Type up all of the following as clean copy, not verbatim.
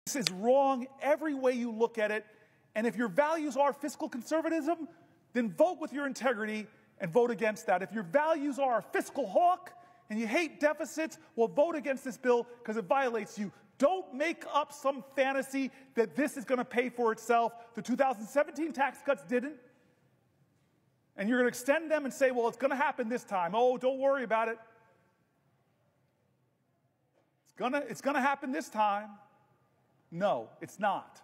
This is wrong every way you look at it. And if your values are fiscal conservatism, then vote with your integrity and vote against that. If your values are a fiscal hawk and you hate deficits, well, vote against this bill because it violates you. Don't make up some fantasy that this is going to pay for itself. The 2017 tax cuts didn't. And you're going to extend them and say, well, it's going to happen this time. Oh, don't worry about it. It's going to happen this time. No, it's not.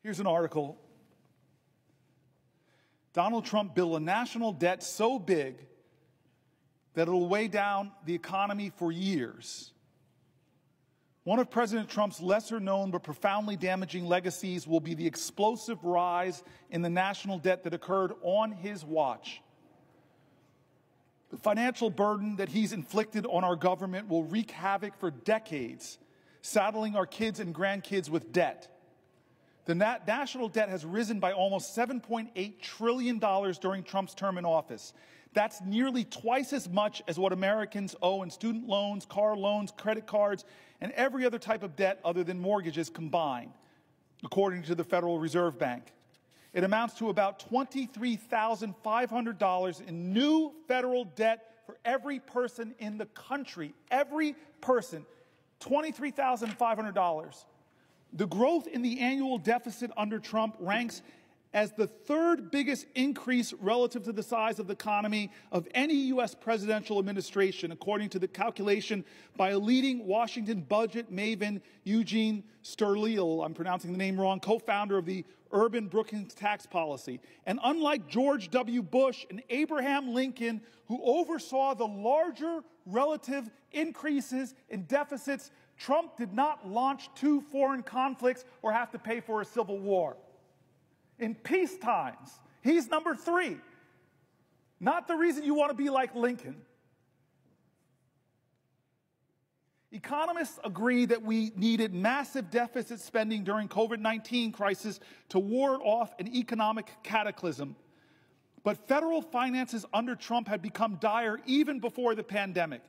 Here's an article. Donald Trump built a national debt so big that it'll weigh down the economy for years. One of President Trump's lesser-known but profoundly damaging legacies will be the explosive rise in the national debt that occurred on his watch. The financial burden that he's inflicted on our government will wreak havoc for decades, saddling our kids and grandkids with debt. The national debt has risen by almost $7.8 trillion during Trump's term in office. That's nearly twice as much as what Americans owe in student loans, car loans, credit cards, and every other type of debt other than mortgages combined, according to the Federal Reserve Bank. It amounts to about $23,500 in new federal debt for every person in the country. Every person, $23,500. The growth in the annual deficit under Trump ranks as the third biggest increase relative to the size of the economy of any U.S. presidential administration, according to the calculation by a leading Washington budget maven, Eugene Sterleel, I'm pronouncing the name wrong, co-founder of the Urban Brookings tax policy. And unlike George W. Bush and Abraham Lincoln, who oversaw the larger relative increases in deficits, Trump did not launch 2 foreign conflicts or have to pay for a civil war. In peace times, he's number 3. Not the reason you want to be like Lincoln. Economists agree that we needed massive deficit spending during COVID-19 crisis to ward off an economic cataclysm. But federal finances under Trump had become dire even before the pandemic.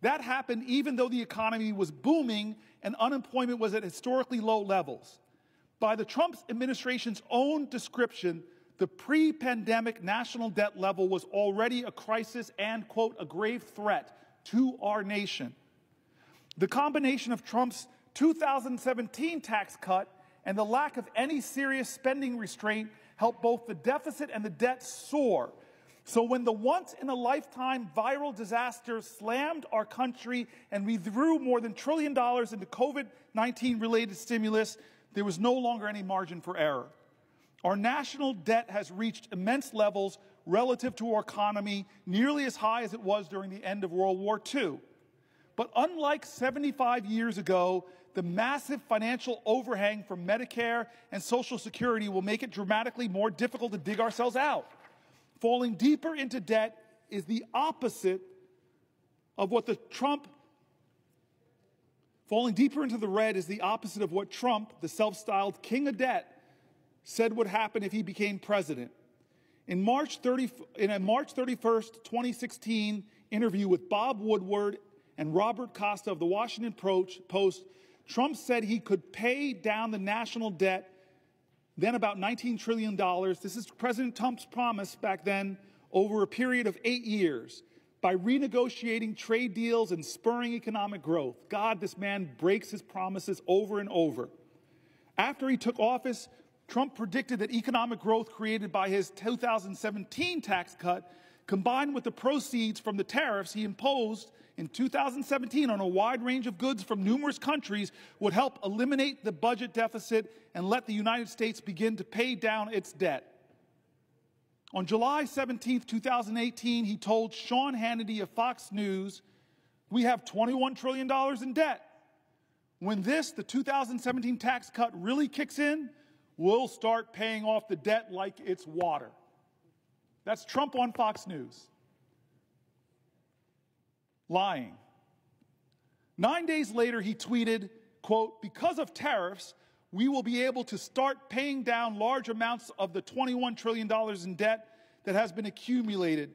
That happened even though the economy was booming and unemployment was at historically low levels. By the Trump administration's own description, the pre-pandemic national debt level was already a crisis and, quote, a grave threat to our nation. The combination of Trump's 2017 tax cut and the lack of any serious spending restraint helped both the deficit and the debt soar. So when the once-in-a-lifetime viral disaster slammed our country and we threw more than $1 trillion into COVID-19-related stimulus, there was no longer any margin for error. Our national debt has reached immense levels relative to our economy, nearly as high as it was during the end of World War II. But unlike 75 years ago, the massive financial overhang from Medicare and Social Security will make it dramatically more difficult to dig ourselves out. Falling deeper into debt is the opposite of what Falling deeper into the red is the opposite of what Trump, the self-styled king of debt, said would happen if he became president. In a March 31st, 2016 interview with Bob Woodward and Robert Costa of the Washington Post, Trump said he could pay down the national debt, then about $19 trillion. This is President Trump's promise back then, over a period of 8 years, by renegotiating trade deals and spurring economic growth. God, this man breaks his promises over and over. After he took office, Trump predicted that economic growth created by his 2017 tax cut, combined with the proceeds from the tariffs he imposed in 2017 on a wide range of goods from numerous countries, would help eliminate the budget deficit and let the United States begin to pay down its debt. On July 17, 2018, he told Sean Hannity of Fox News, "We have $21 trillion in debt. When the 2017 tax cut really kicks in, we'll start paying off the debt like it's water." That's Trump on Fox News. Lying. 9 days later, he tweeted, quote, "Because of tariffs, we will be able to start paying down large amounts of the $21 trillion in debt that has been accumulated.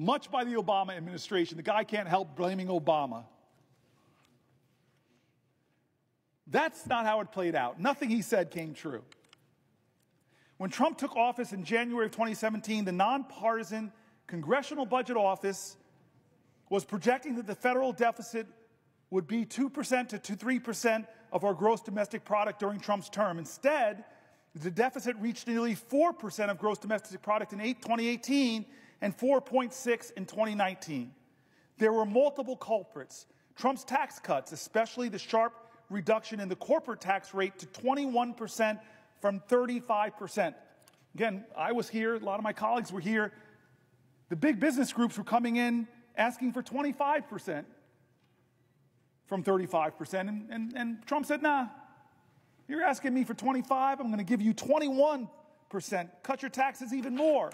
much by the Obama administration. The guy can't help blaming Obama. That's not how it played out. Nothing he said came true. When Trump took office in January of 2017, the nonpartisan Congressional Budget Office was projecting that the federal deficit would be 2% to 3% of our gross domestic product during Trump's term. Instead, the deficit reached nearly 4% of gross domestic product in 2018 and 4.6% in 2019. There were multiple culprits. Trump's tax cuts, especially the sharp reduction in the corporate tax rate to 21% from 35%. Again, I was here, a lot of my colleagues were here. The big business groups were coming in asking for 25% from 35%. And Trump said, nah, you're asking me for 25, I'm going to give you 21%. Cut your taxes even more.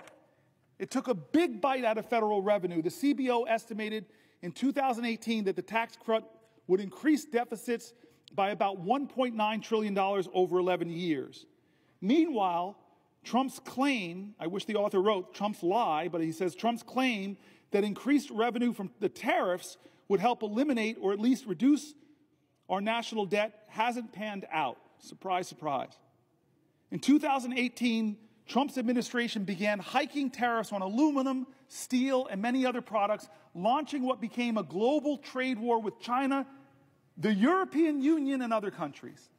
It took a big bite out of federal revenue. The CBO estimated in 2018 that the tax cut would increase deficits by about $1.9 trillion over 11 years. Meanwhile, Trump's claim, I wish the author wrote Trump's lie, but he says Trump's claim that increased revenue from the tariffs would help eliminate or at least reduce our national debt hasn't panned out. Surprise, surprise. In 2018, Trump's administration began hiking tariffs on aluminum, steel, and many other products, launching what became a global trade war with China, the European Union, and other countries.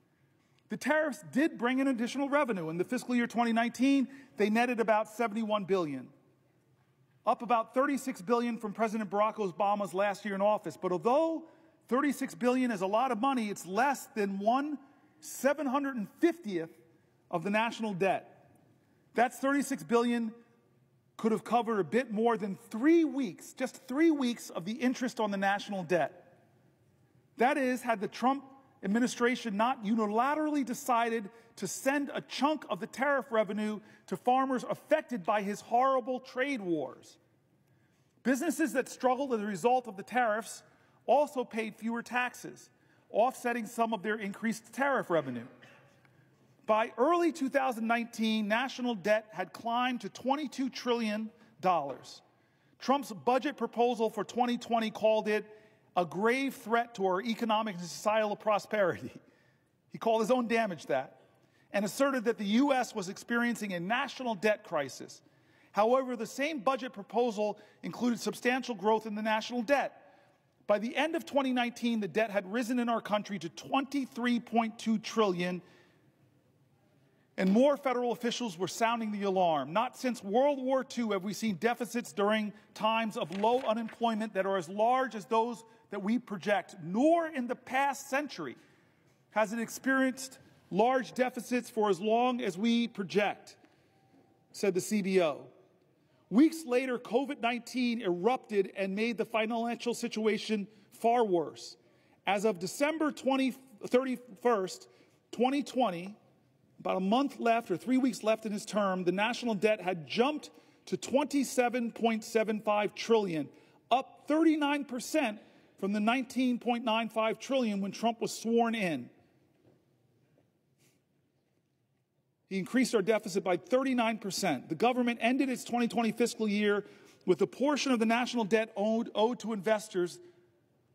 The tariffs did bring in additional revenue. In the fiscal year 2019, they netted about $71 billion, up about $36 billion from President Barack Obama's last year in office. But although $36 billion is a lot of money, it's less than 1/750th of the national debt. That's $36 billion could have covered a bit more than 3 weeks, just 3 weeks of the interest on the national debt. That is, had the Trump administration not unilaterally decided to send a chunk of the tariff revenue to farmers affected by his horrible trade wars. Businesses that struggled as a result of the tariffs also paid fewer taxes, offsetting some of their increased tariff revenue. By early 2019, national debt had climbed to $22 trillion. Trump's budget proposal for 2020 called it a grave threat to our economic and societal prosperity. He called his own damage that, and asserted that the U.S. was experiencing a national debt crisis. However, the same budget proposal included substantial growth in the national debt. By the end of 2019, the debt had risen in our country to $23.2 trillion, and more federal officials were sounding the alarm. Not since World War II have we seen deficits during times of low unemployment that are as large as those that we project, nor in the past century has it experienced large deficits for as long as we project, said the CBO. Weeks later, COVID-19 erupted and made the financial situation far worse. As of December 31st, 2020, about a month left or 3 weeks left in his term, the national debt had jumped to $27.75 trillion, up 39% from the $19.95 trillion when Trump was sworn in. He increased our deficit by 39%. The government ended its 2020 fiscal year with a portion of the national debt owed to investors,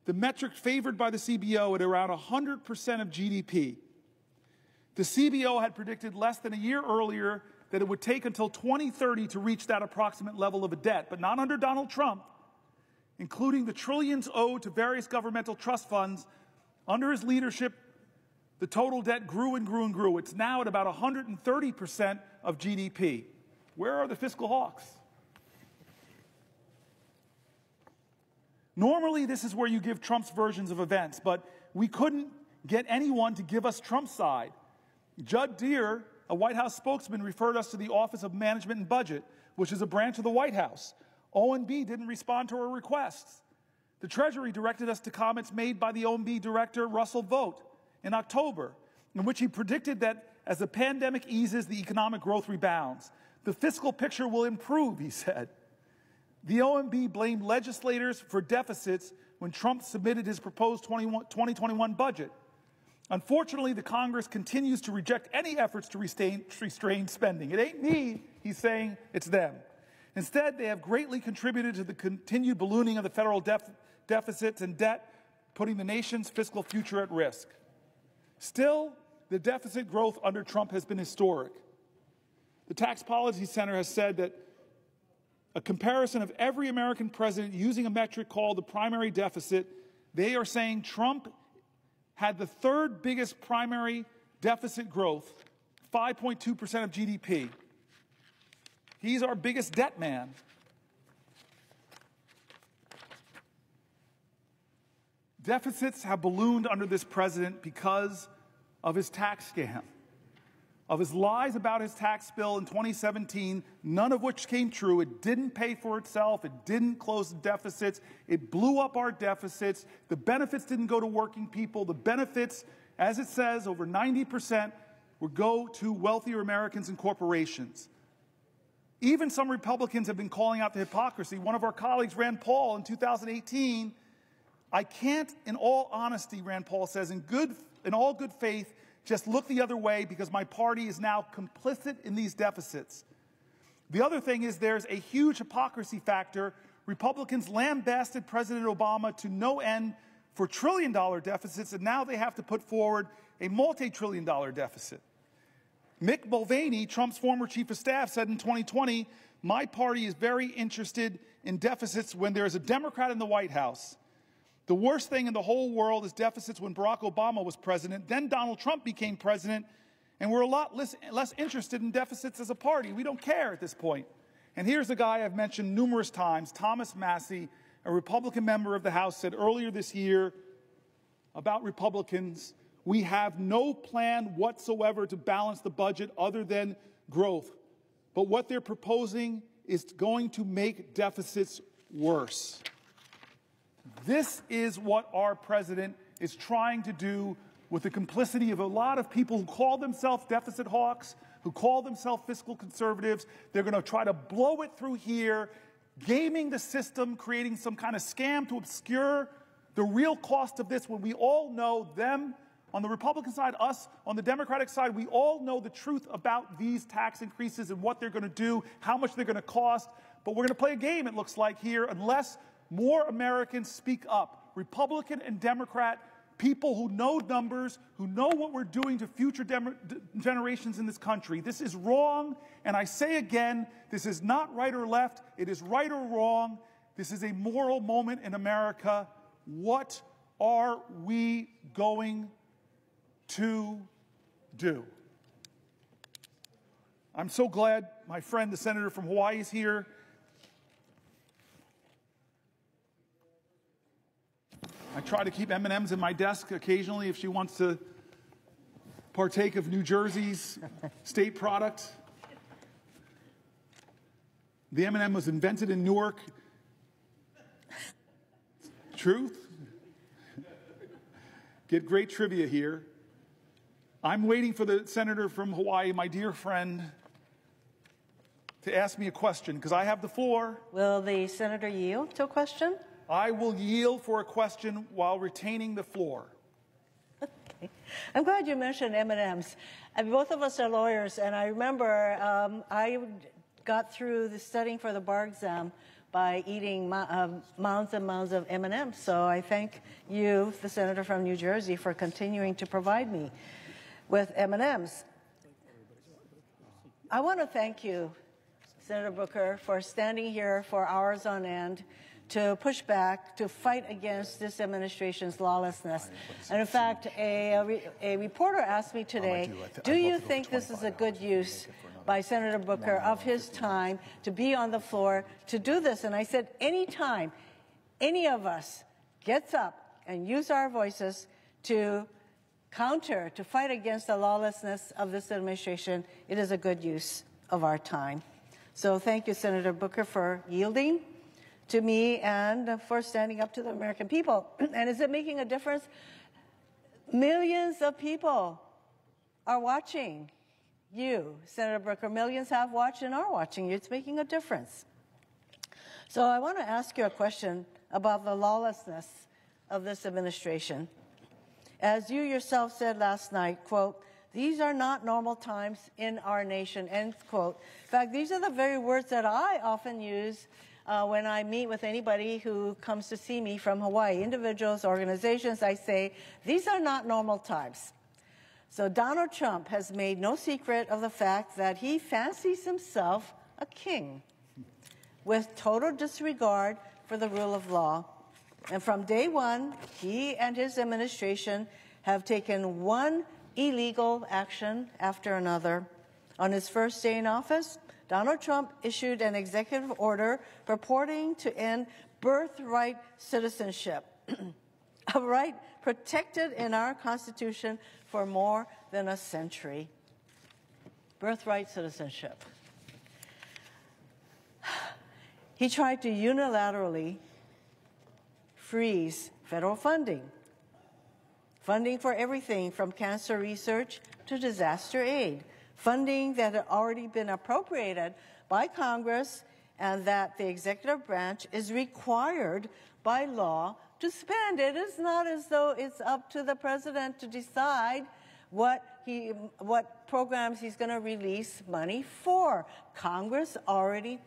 the metric favored by the CBO, at around 100% of GDP. The CBO had predicted less than a year earlier that it would take until 2030 to reach that approximate level of a debt, but not under Donald Trump. Including the trillions owed to various governmental trust funds. Under his leadership, the total debt grew and grew and grew. It's now at about 130% of GDP. Where are the fiscal hawks? Normally, this is where you give Trump's versions of events, but we couldn't get anyone to give us Trump's side. Judd Deere, a White House spokesman, referred us to the Office of Management and Budget, which is a branch of the White House. OMB didn't respond to our requests. The Treasury directed us to comments made by the OMB director, Russell Vought, in October, in which he predicted that as the pandemic eases, the economic growth rebounds. The fiscal picture will improve, he said. The OMB blamed legislators for deficits when Trump submitted his proposed 2021 budget. Unfortunately, the Congress continues to reject any efforts to restrain spending. It ain't me, he's saying, it's them. Instead, they have greatly contributed to the continued ballooning of the federal deficits and debt, putting the nation's fiscal future at risk. Still, the deficit growth under Trump has been historic. The Tax Policy Center has said that a comparison of every American president using a metric called the primary deficit, they are saying Trump had the third biggest primary deficit growth, 5.2% of GDP. He's our biggest debt man. Deficits have ballooned under this president because of his tax scam, of his lies about his tax bill in 2017, none of which came true. It didn't pay for itself. It didn't close the deficits. It blew up our deficits. The benefits didn't go to working people. The benefits, as it says, over 90% would go to wealthier Americans and corporations. Even some Republicans have been calling out the hypocrisy. One of our colleagues, Rand Paul, in 2018, I can't, in all honesty, Rand Paul says, in all good faith, just look the other way because my party is now complicit in these deficits. The other thing is there's a huge hypocrisy factor. Republicans lambasted President Obama to no end for trillion-dollar deficits, and now they have to put forward a multi-trillion-dollar deficit. Mick Mulvaney, Trump's former chief of staff, said in 2020, my party is very interested in deficits when there is a Democrat in the White House. The worst thing in the whole world is deficits when Barack Obama was president. Then Donald Trump became president, and we're a lot less interested in deficits as a party. We don't care at this point. And here's a guy I've mentioned numerous times, Thomas Massie, a Republican member of the House, said earlier this year about Republicans, we have no plan whatsoever to balance the budget other than growth. But what they're proposing is going to make deficits worse. This is what our president is trying to do with the complicity of a lot of people who call themselves deficit hawks, who call themselves fiscal conservatives. They're going to try to blow it through here, gaming the system, creating some kind of scam to obscure the real cost of this when we all know them on the Republican side, us on the Democratic side, we all know the truth about these tax increases and what they're going to do, how much they're going to cost. But we're going to play a game, it looks like, here, unless more Americans speak up. Republican and Democrat, people who know numbers, who know what we're doing to future generations in this country. This is wrong, and I say again, this is not right or left. It is right or wrong. This is a moral moment in America. What are we going to do? I'm so glad my friend, the senator from Hawaii, is here. I try to keep M&Ms in my desk occasionally if she wants to partake of New Jersey's state product. The M&M was invented in Newark. Truth? Get great trivia here. I'm waiting for the senator from Hawaii, my dear friend, to ask me a question, because I have the floor. Will the senator yield to a question? I will yield for a question while retaining the floor. Okay. I'm glad you mentioned M&Ms. Both of us are lawyers, and I remember I got through the studying for the bar exam by eating mounds and mounds of M&Ms. So I thank you, the senator from New Jersey, for continuing to provide me with M&Ms. I want to thank you, Senator Booker, for standing here for hours on end to push back, to fight against this administration's lawlessness. And in fact, a reporter asked me today, do you think this is a good use by Senator Booker of his time to be on the floor to do this? And I said, anytime any of us gets up and use our voices to counter, to fight against the lawlessness of this administration, it is a good use of our time. So thank you, Senator Booker, for yielding to me and for standing up to the American people. And is it making a difference? Millions of people are watching you, Senator Booker. Millions have watched and are watching you. It's making a difference. So I want to ask you a question about the lawlessness of this administration. As you yourself said last night, quote, These are not normal times in our nation, end quote. In fact, these are the very words that I often use when I meet with anybody who comes to see me from Hawaii, individuals, organizations. I say, these are not normal times. So Donald Trump has made no secret of the fact that he fancies himself a king with total disregard for the rule of law. And from day one, he and his administration have taken one illegal action after another. On his first day in office, Donald Trump issued an executive order purporting to end birthright citizenship, a right protected in our Constitution for more than a century. Birthright citizenship. He tried to unilaterally freeze federal funding for everything from cancer research to disaster aid, funding that had already been appropriated by Congress and that the executive branch is required by law to spend. It is not as though it's up to the president to decide what programs he's going to release money for. Congress already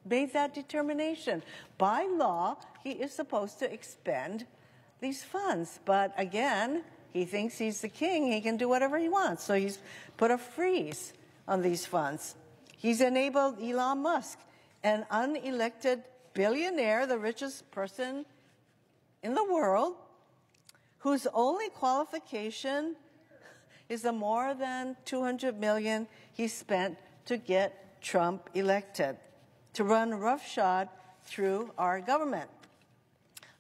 made that determination. By law, he is supposed to expend these funds. But again, he thinks he's the king. He can do whatever he wants. So he's put a freeze on these funds. He's enabled Elon Musk, an unelected billionaire, the richest person in the world, whose only qualification is the more than $200 million he spent to get Trump elected, to run roughshod through our government.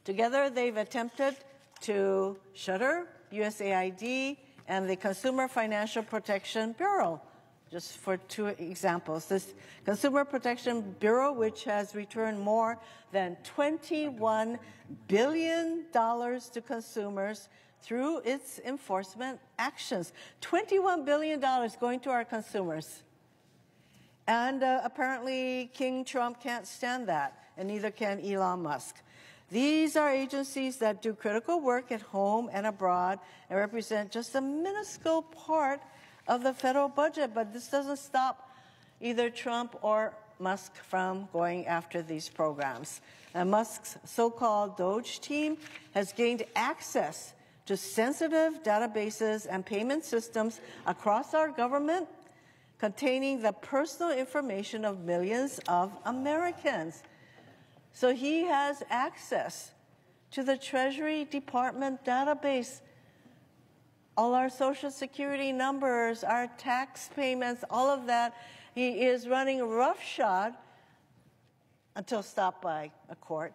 Together, they've attempted to shutter USAID and the Consumer Financial Protection Bureau, just for two examples. This Consumer Protection Bureau, which has returned more than $21 billion to consumers through its enforcement actions. $21 billion going to our consumers. And apparently King Trump can't stand that, and neither can Elon Musk. These are agencies that do critical work at home and abroad and represent just a minuscule part of the federal budget, but this doesn't stop either Trump or Musk from going after these programs. And Musk's so-called Doge team has gained access to sensitive databases and payment systems across our government containing the personal information of millions of Americans. So he has access to the Treasury Department database, all our Social Security numbers, our tax payments, all of that. He is running roughshod until stopped by a court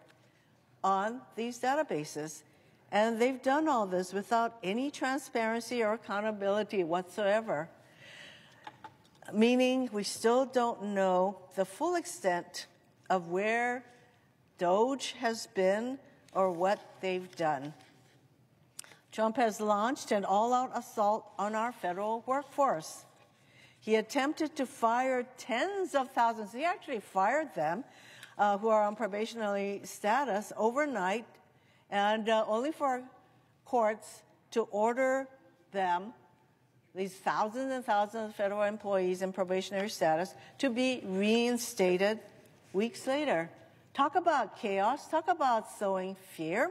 on these databases. And they've done all this without any transparency or accountability whatsoever, meaning we still don't know the full extent of where Doge has been or what they've done. Trump has launched an all-out assault on our federal workforce. He attempted to fire tens of thousands. He actually fired them who are on probationary status overnight, and only for courts to order them, these thousands and thousands of federal employees in probationary status, to be reinstated weeks later. Talk about chaos. Talk about sowing fear.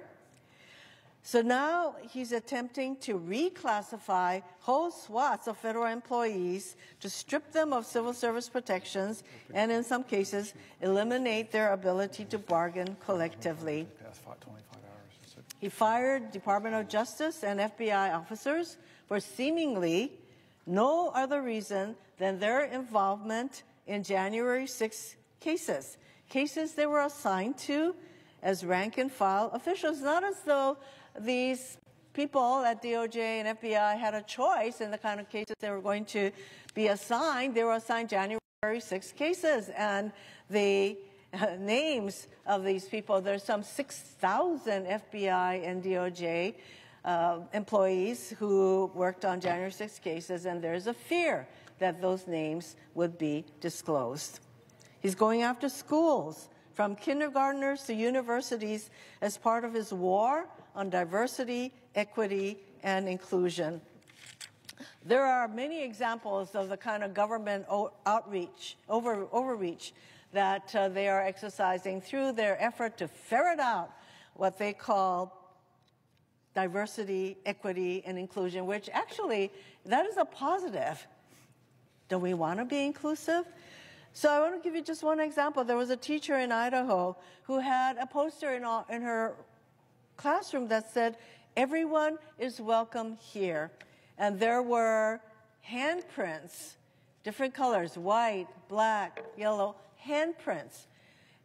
So now he's attempting to reclassify whole swaths of federal employees to strip them of civil service protections and, in some cases, eliminate their ability to bargain collectively. He fired Department of Justice and FBI officers for seemingly no other reason than their involvement in January 6 cases. Cases they were assigned to as rank-and-file officials, not as though these people at DOJ and FBI had a choice in the kind of cases they were going to be assigned. They were assigned January 6 cases, and the names of these people, there's some 6,000 FBI and DOJ employees who worked on January 6 cases, and there's a fear that those names would be disclosed. He's going after schools, from kindergartners to universities, as part of his war on diversity, equity, and inclusion. There are many examples of the kind of government overreach that they are exercising through their effort to ferret out what they call diversity, equity, and inclusion, which actually, that is a positive. Do we want to be inclusive? So I want to give you just one example. There was a teacher in Idaho who had a poster in her classroom that said, "Everyone is welcome here." And there were handprints, different colors, white, black, yellow, handprints.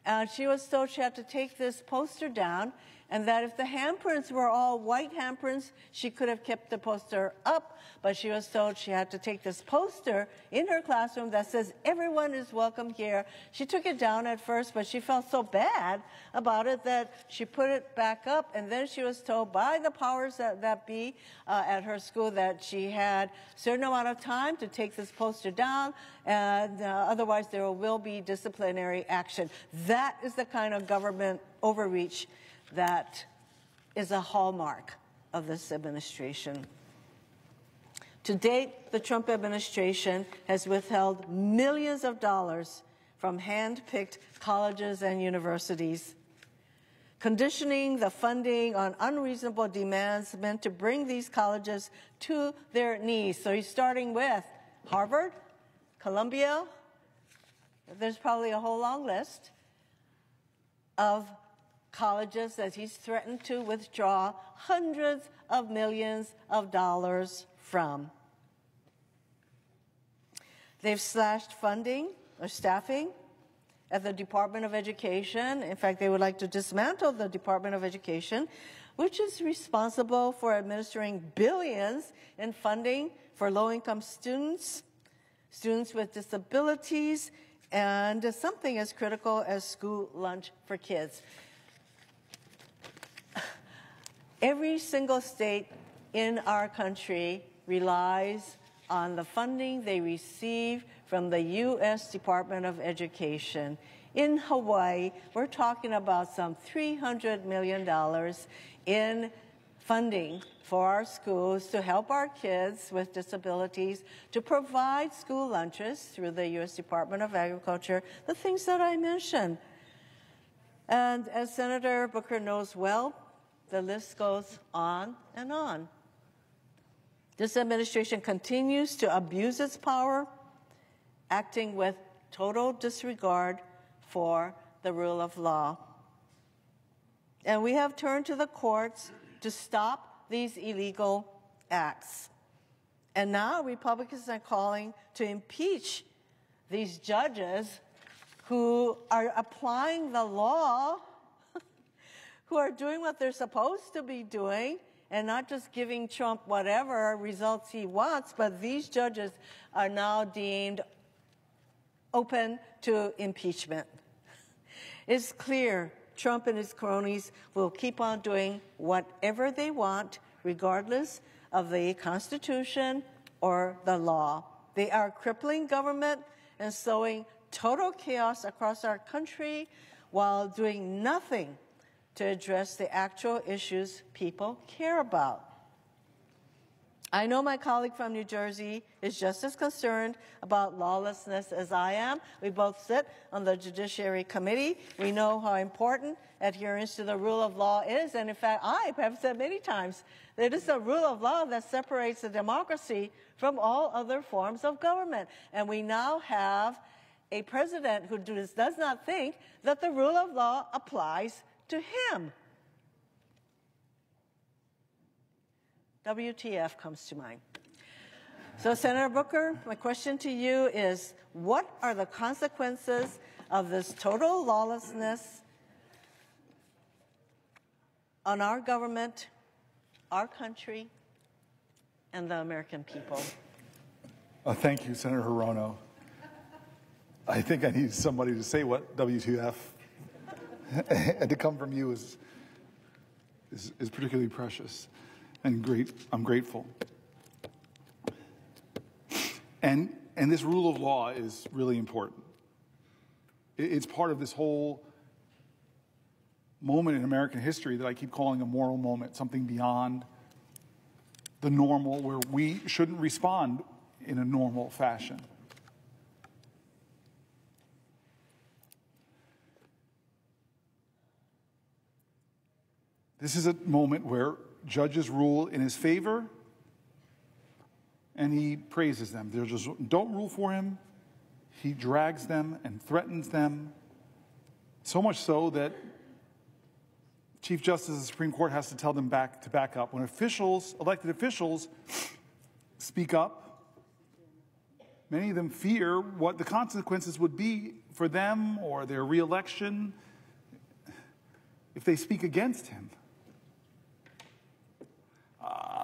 And she was told she had to take this poster down, and that if the handprints were all white handprints, she could have kept the poster up, but she was told she had to take this poster in her classroom that says, "Everyone is welcome here." She took it down at first, but she felt so bad about it that she put it back up, and then she was told by the powers that be at her school that she had a certain amount of time to take this poster down, and otherwise there will be disciplinary action. That is the kind of government overreach that is a hallmark of this administration. To date, the Trump administration has withheld millions of dollars from hand-picked colleges and universities, conditioning the funding on unreasonable demands meant to bring these colleges to their knees. So he's starting with Harvard, Columbia, there's probably a whole long list of colleges that he's threatened to withdraw hundreds of millions of dollars from. They've slashed funding or staffing at the Department of Education. In fact, they would like to dismantle the Department of Education, which is responsible for administering billions in funding for low-income students, students with disabilities, and something as critical as school lunch for kids. Every single state in our country relies on the funding they receive from the U.S. Department of Education. In Hawaii, we're talking about some $300 million in funding for our schools to help our kids with disabilities, to provide school lunches through the U.S. Department of Agriculture, the things that I mentioned. And as Senator Booker knows well, the list goes on and on. This administration continues to abuse its power, acting with total disregard for the rule of law. And we have turned to the courts to stop these illegal acts. And now Republicans are calling to impeach these judges who are applying the law, who are doing what they're supposed to be doing, and not just giving Trump whatever results he wants, but these judges are now deemed open to impeachment. It's clear Trump and his cronies will keep on doing whatever they want, regardless of the Constitution or the law. They are crippling government and sowing total chaos across our country while doing nothing to address the actual issues people care about. I know my colleague from New Jersey is just as concerned about lawlessness as I am. We both sit on the Judiciary Committee. We know how important adherence to the rule of law is. And in fact, I have said many times that it's the rule of law that separates the democracy from all other forms of government. And we now have a president who does not think that the rule of law applies to him. WTF comes to mind. So, Senator Booker, my question to you is, what are the consequences of this total lawlessness on our government, our country, and the American people? Thank you, Senator Hirono. I think I need somebody to say what WTF, and to come from you is particularly precious and great. I'm grateful. And this rule of law is really important. It's part of this whole moment in American history that I keep calling a moral moment, something beyond the normal, where we shouldn't respond in a normal fashion. This is a moment where judges rule in his favor, and he praises them. They just don't rule for him. He drags them and threatens them, so much so that Chief Justice of the Supreme Court has to tell them to back up. When elected officials, speak up, many of them fear what the consequences would be for them or their reelection if they speak against him.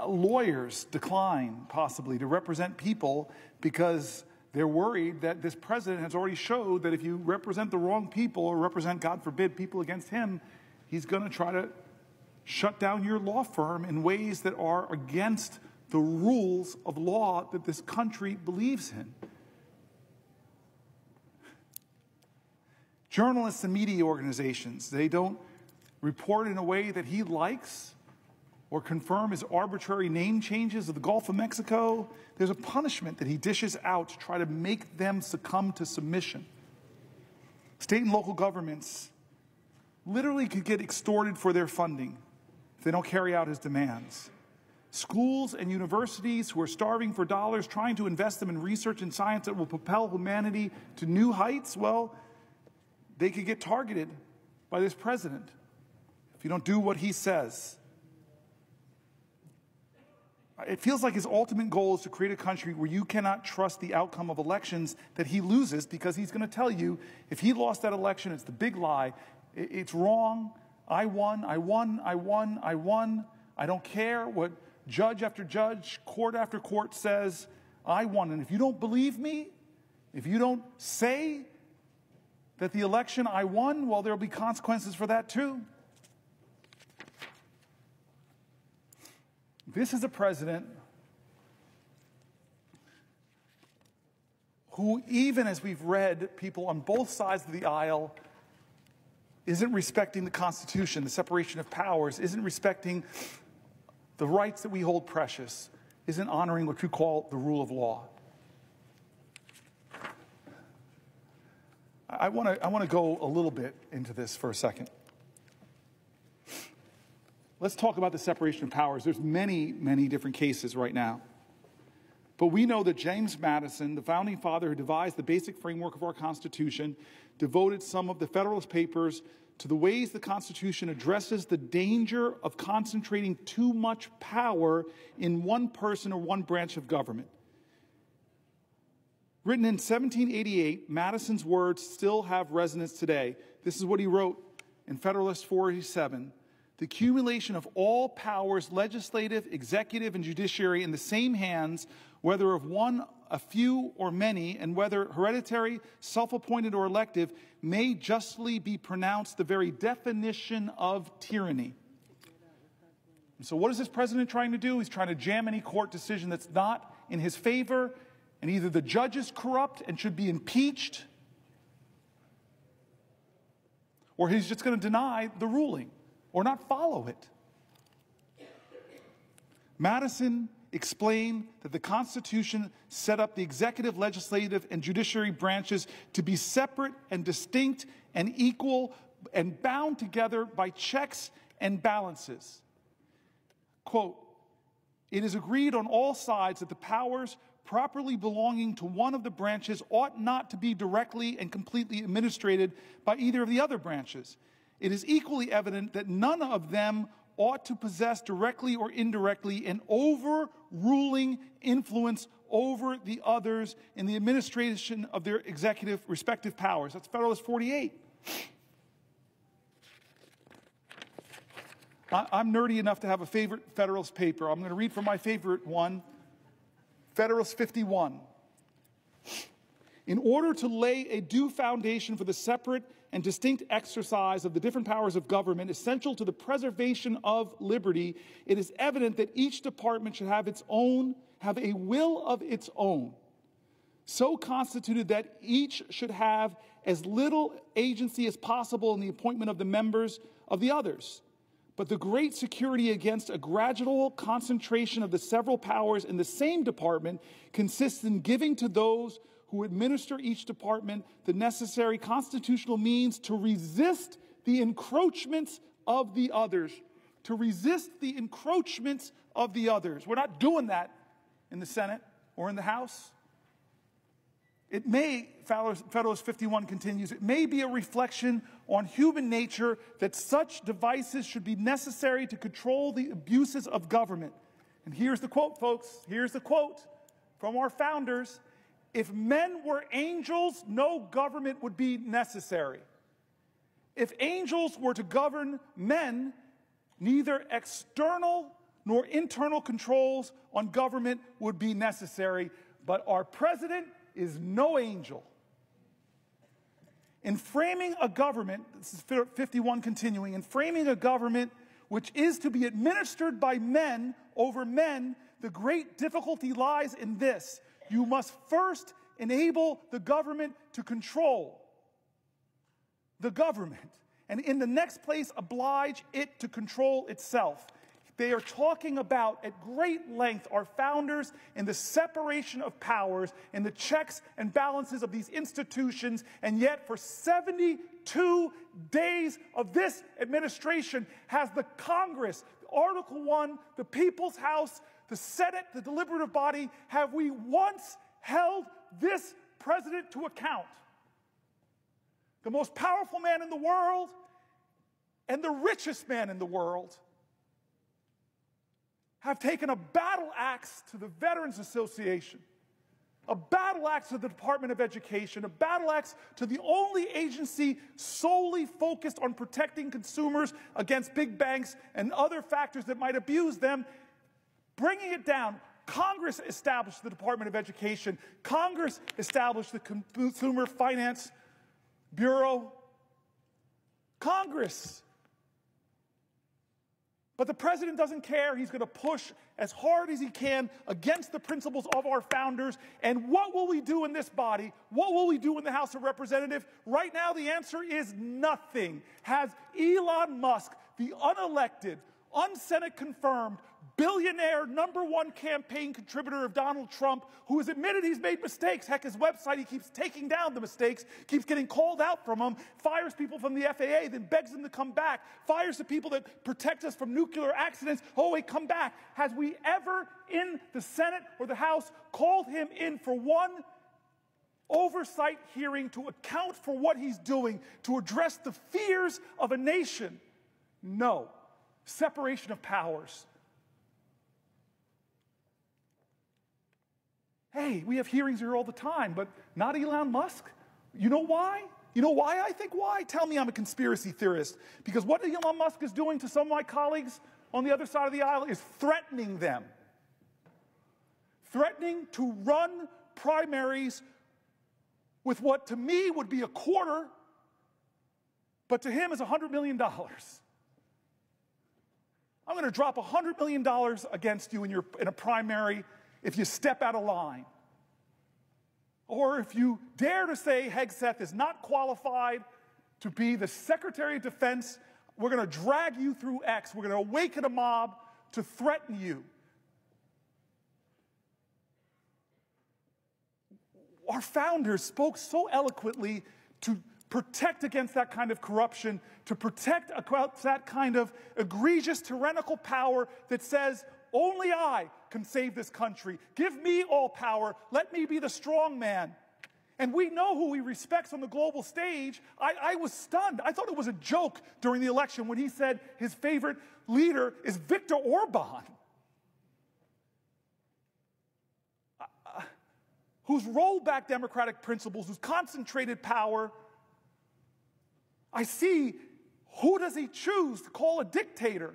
Lawyers decline, possibly, to represent people because they're worried that this president has already showed that if you represent the wrong people or represent, God forbid, people against him, he's going to try to shut down your law firm in ways that are against the rules of law that this country believes in. Journalists and media organizations, they don't report in a way that he likes or confirm his arbitrary name changes of the Gulf of Mexico. There's a punishment that he dishes out to try to make them succumb to submission. State and local governments literally could get extorted for their funding if they don't carry out his demands. Schools and universities who are starving for dollars, trying to invest them in research and science that will propel humanity to new heights, well, they could get targeted by this president if you don't do what he says. It feels like his ultimate goal is to create a country where you cannot trust the outcome of elections that he loses, because he's going to tell you if he lost that election, it's the big lie. It's wrong. I won. I don't care what judge after judge, court after court says. I won. And if you don't believe me, if you don't say that the election I won, well, there'll be consequences for that too. This is a president who, even as we've read, people on both sides of the aisle, isn't respecting the Constitution, the separation of powers, isn't respecting the rights that we hold precious, isn't honoring what you call the rule of law. I want to go a little bit into this for a second. Let's talk about the separation of powers. There's many, many different cases right now. But we know that James Madison, the founding father who devised the basic framework of our Constitution, devoted some of the Federalist Papers to the ways the Constitution addresses the danger of concentrating too much power in one person or one branch of government. Written in 1788, Madison's words still have resonance today. This is what he wrote in Federalist 487. The accumulation of all powers, legislative, executive, and judiciary in the same hands, whether of one, a few, or many, and whether hereditary, self-appointed, or elective, may justly be pronounced the very definition of tyranny. And so what is this president trying to do? He's trying to jam any court decision that's not in his favor, and either the judge is corrupt and should be impeached, or he's just going to deny the ruling or not follow it. Madison explained that the Constitution set up the executive, legislative, and judiciary branches to be separate and distinct and equal and bound together by checks and balances. Quote, "It is agreed on all sides that the powers properly belonging to one of the branches ought not to be directly and completely administered by either of the other branches. It is equally evident that none of them ought to possess directly or indirectly an overruling influence over the others in the administration of their executive respective powers." That's Federalist 48. I'm nerdy enough to have a favorite Federalist paper. I'm going to read from my favorite one, Federalist 51. In order to lay a due foundation for the separate and distinct exercise of the different powers of government essential to the preservation of liberty, it is evident that each department should have a will of its own, so constituted that each should have as little agency as possible in the appointment of the members of the others. But the great security against a gradual concentration of the several powers in the same department consists in giving to those who administer each department the necessary constitutional means to resist the encroachments of the others. To resist the encroachments of the others. We're not doing that in the Senate or in the House. It may, Federalist 51 continues, it may be a reflection on human nature that such devices should be necessary to control the abuses of government. And here's the quote, folks. Here's the quote from our founders. If men were angels, no government would be necessary. If angels were to govern men, neither external nor internal controls on government would be necessary. But our president is no angel. In framing a government, this is 51 continuing, in framing a government which is to be administered by men over men, the great difficulty lies in this. You must first enable the government to control the government, and in the next place oblige it to control itself. They are talking about at great length, our founders, in the separation of powers and the checks and balances of these institutions, and yet for 72 days of this administration has the Congress, Article 1, the People's House, the Senate, the deliberative body, have we once held this president to account? The most powerful man in the world and the richest man in the world have taken a battle axe to the Veterans Association, a battle axe to the Department of Education, a battle axe to the only agency solely focused on protecting consumers against big banks and other factors that might abuse them, bringing it down. Congress established the Department of Education. Congress established the Consumer Finance Bureau. Congress. But the president doesn't care. He's going to push as hard as he can against the principles of our founders. And what will we do in this body? What will we do in the House of Representatives? Right now, the answer is nothing. Has Elon Musk, the unelected, un-Senate confirmed, billionaire #1 campaign contributor of Donald Trump, who has admitted he's made mistakes. Heck, his website, he keeps taking down the mistakes, keeps getting called out from them, fires people from the FAA, then begs them to come back, fires the people that protect us from nuclear accidents. Oh, wait, come back. Has we ever in the Senate or the House called him in for one oversight hearing to account for what he's doing, to address the fears of a nation? No. Separation of powers. Hey, we have hearings here all the time, but not Elon Musk. You know why? You know why I think why? Tell me I'm a conspiracy theorist. Because what Elon Musk is doing to some of my colleagues on the other side of the aisle is threatening them. Threatening to run primaries with what to me would be a quarter, but to him is $100 million. I'm going to drop $100 million against you in a primary if you step out of line. Or if you dare to say Hegseth is not qualified to be the Secretary of Defense, we're going to drag you through X. We're going to awaken a mob to threaten you. Our founders spoke so eloquently to protect against that kind of corruption, to protect against that kind of egregious tyrannical power that says, only I can save this country. Give me all power. Let me be the strong man. And we know who he respects on the global stage. I was stunned. I thought it was a joke during the election when he said his favorite leader is Viktor Orban, whose rollback democratic principles, whose concentrated power. I see, who does he choose to call a dictator?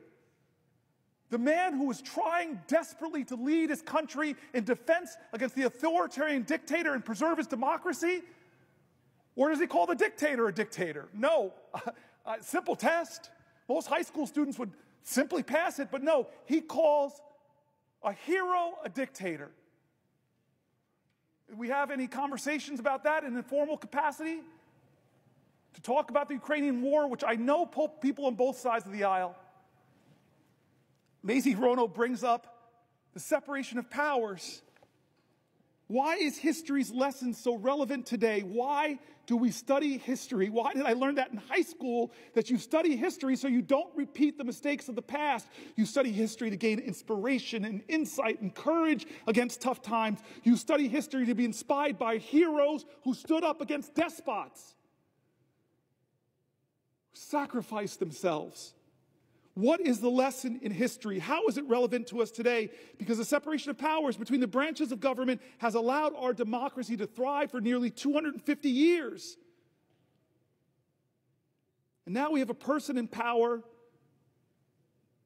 The man who is trying desperately to lead his country in defense against the authoritarian dictator and preserve his democracy? Or does he call the dictator a dictator? No. Simple test. Most high school students would simply pass it, but no. He calls a hero a dictator. Do we have any conversations about that in an informal capacity? To talk about the Ukrainian war, which I know people on both sides of the aisle. Mazie Hirono brings up the separation of powers. Why is history's lesson so relevant today? Why do we study history? Why did I learn that in high school, that you study history so you don't repeat the mistakes of the past? You study history to gain inspiration and insight and courage against tough times. You study history to be inspired by heroes who stood up against despots, who sacrificed themselves. What is the lesson in history? How is it relevant to us today? Because the separation of powers between the branches of government has allowed our democracy to thrive for nearly 250 years. And now we have a person in power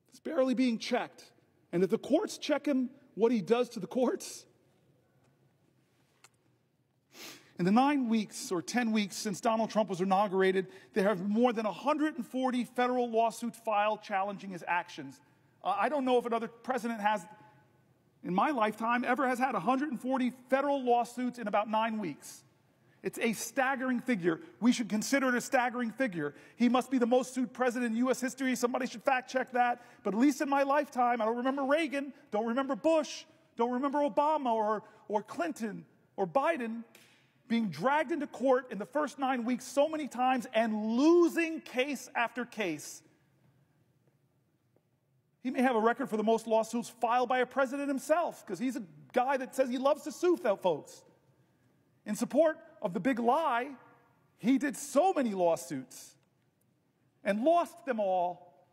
that's barely being checked. And if the courts check him, what he does to the courts? In the 9 weeks or 10 weeks since Donald Trump was inaugurated, there have been more than 140 federal lawsuits filed challenging his actions. I don't know if another president has, in my lifetime, ever has had 140 federal lawsuits in about 9 weeks. It's a staggering figure. We should consider it a staggering figure. He must be the most sued president in U.S. history. Somebody should fact check that. But at least in my lifetime, I don't remember Reagan, don't remember Bush, don't remember Obama or Clinton or Biden being dragged into court in the first 9 weeks so many times and losing case after case. He may have a record for the most lawsuits filed by a president himself, because he's a guy that says he loves to sue folks. In support of the big lie, he did so many lawsuits and lost them all.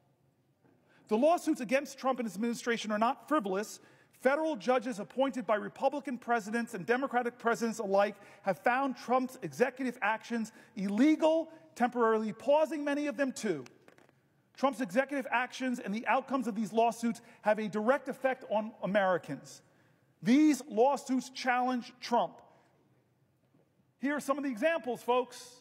The lawsuits against Trump and his administration are not frivolous. Federal judges appointed by Republican presidents and Democratic presidents alike have found Trump's executive actions illegal, temporarily pausing many of them too. Trump's executive actions and the outcomes of these lawsuits have a direct effect on Americans. These lawsuits challenge Trump. Here are some of the examples, folks.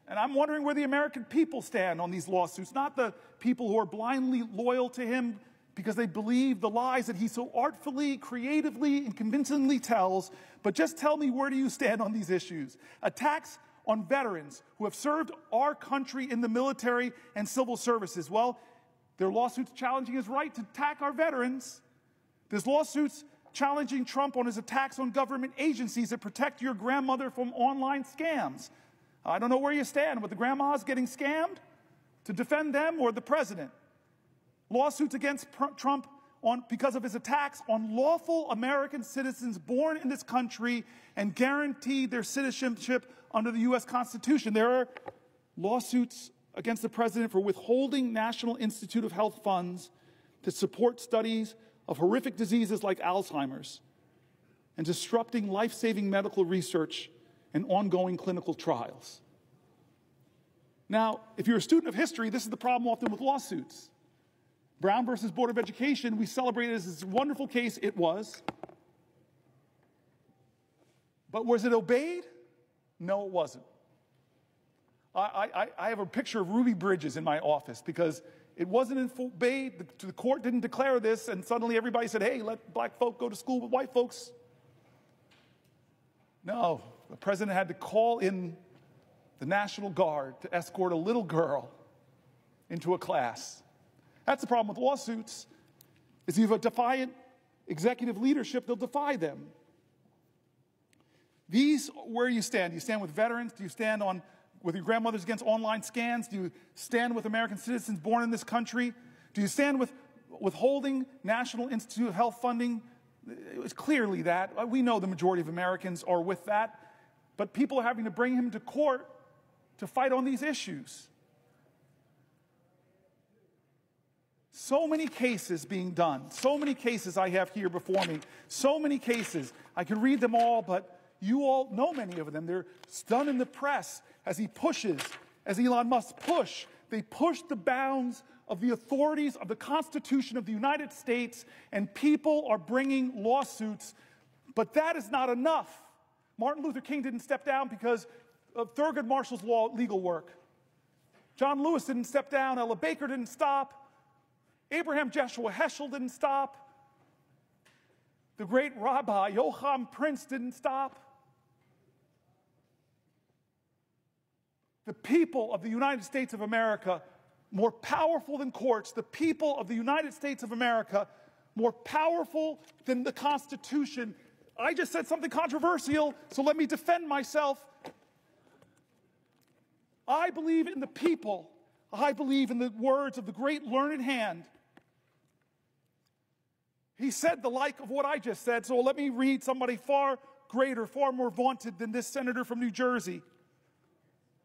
And I'm wondering where the American people stand on these lawsuits, not the people who are blindly loyal to him because they believe the lies that he so artfully, creatively, and convincingly tells, but just tell me, where do you stand on these issues? Attacks on veterans who have served our country in the military and civil services. Well, there are lawsuits challenging his right to attack our veterans. There's lawsuits challenging Trump on his attacks on government agencies that protect your grandmother from online scams. I don't know where you stand with the grandmas getting scammed, to defend them or the president. Lawsuits against Trump because of his attacks on lawful American citizens born in this country and guaranteed their citizenship under the U.S. Constitution. There are lawsuits against the president for withholding National Institute of Health funds to support studies of horrific diseases like Alzheimer's and disrupting life-saving medical research and ongoing clinical trials. Now, if you're a student of history, this is the problem often with lawsuits. Brown versus Board of Education, we celebrated as this wonderful case. It was. But was it obeyed? No, it wasn't. I have a picture of Ruby Bridges in my office because it wasn't obeyed. The court didn't declare this, and suddenly everybody said, hey, let black folk go to school with white folks. No, the president had to call in the National Guard to escort a little girl into a class. That's the problem with lawsuits, is you have a defiant executive leadership, they'll defy them. These, where you stand? Do you stand with veterans? Do you stand with your grandmothers against online scams? Do you stand with American citizens born in this country? Do you stand with withholding National Institute of Health funding? It's clearly that. We know the majority of Americans are with that. But people are having to bring him to court to fight on these issues. So many cases being done. So many cases I have here before me. So many cases. I could read them all, but you all know many of them. They're done in the press as he pushes, as Elon Musk push. They push the bounds of the authorities of the Constitution of the United States, and people are bringing lawsuits. But that is not enough. Martin Luther King didn't step down because of Thurgood Marshall's legal work. John Lewis didn't step down. Ella Baker didn't stop. Abraham Joshua Heschel didn't stop. The great Rabbi Joachim Prince didn't stop. The people of the United States of America more powerful than courts, the people of the United States of America, more powerful than the Constitution. I just said something controversial, so let me defend myself. I believe in the people. I believe in the words of the great learned hand. He said the like of what I just said, so let me read somebody far greater, far more vaunted than this senator from New Jersey.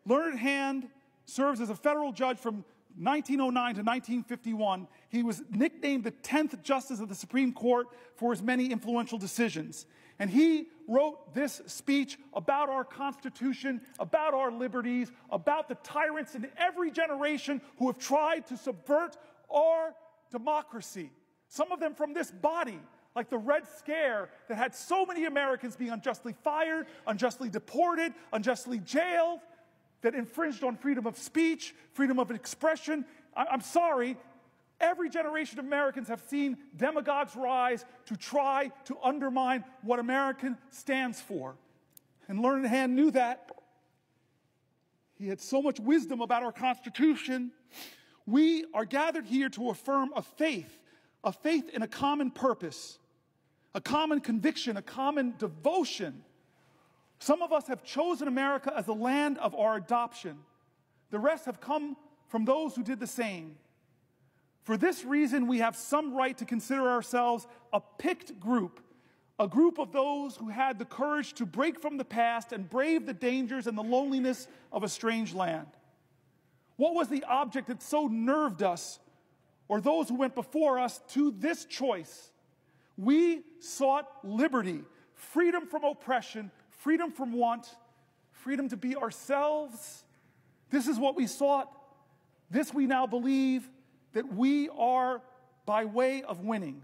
Learned Hand serves as a federal judge from 1909 to 1951. He was nicknamed the 10th Justice of the Supreme Court for his many influential decisions. And he wrote this speech about our Constitution, about our liberties, about the tyrants in every generation who have tried to subvert our democracy. Some of them from this body, like the Red Scare that had so many Americans being unjustly fired, unjustly deported, unjustly jailed, that infringed on freedom of speech, freedom of expression. I'm sorry, every generation of Americans have seen demagogues rise to try to undermine what American stands for. And Learned Hand knew that. He had so much wisdom about our Constitution. We are gathered here to affirm a faith in a common purpose, a common conviction, a common devotion. Some of us have chosen America as the land of our adoption. The rest have come from those who did the same. For this reason, we have some right to consider ourselves a picked group, a group of those who had the courage to break from the past and brave the dangers and the loneliness of a strange land. What was the object that so nerved us, or those who went before us, to this choice? We sought liberty, freedom from oppression, freedom from want, freedom to be ourselves. This is what we sought. This we now believe that we are by way of winning.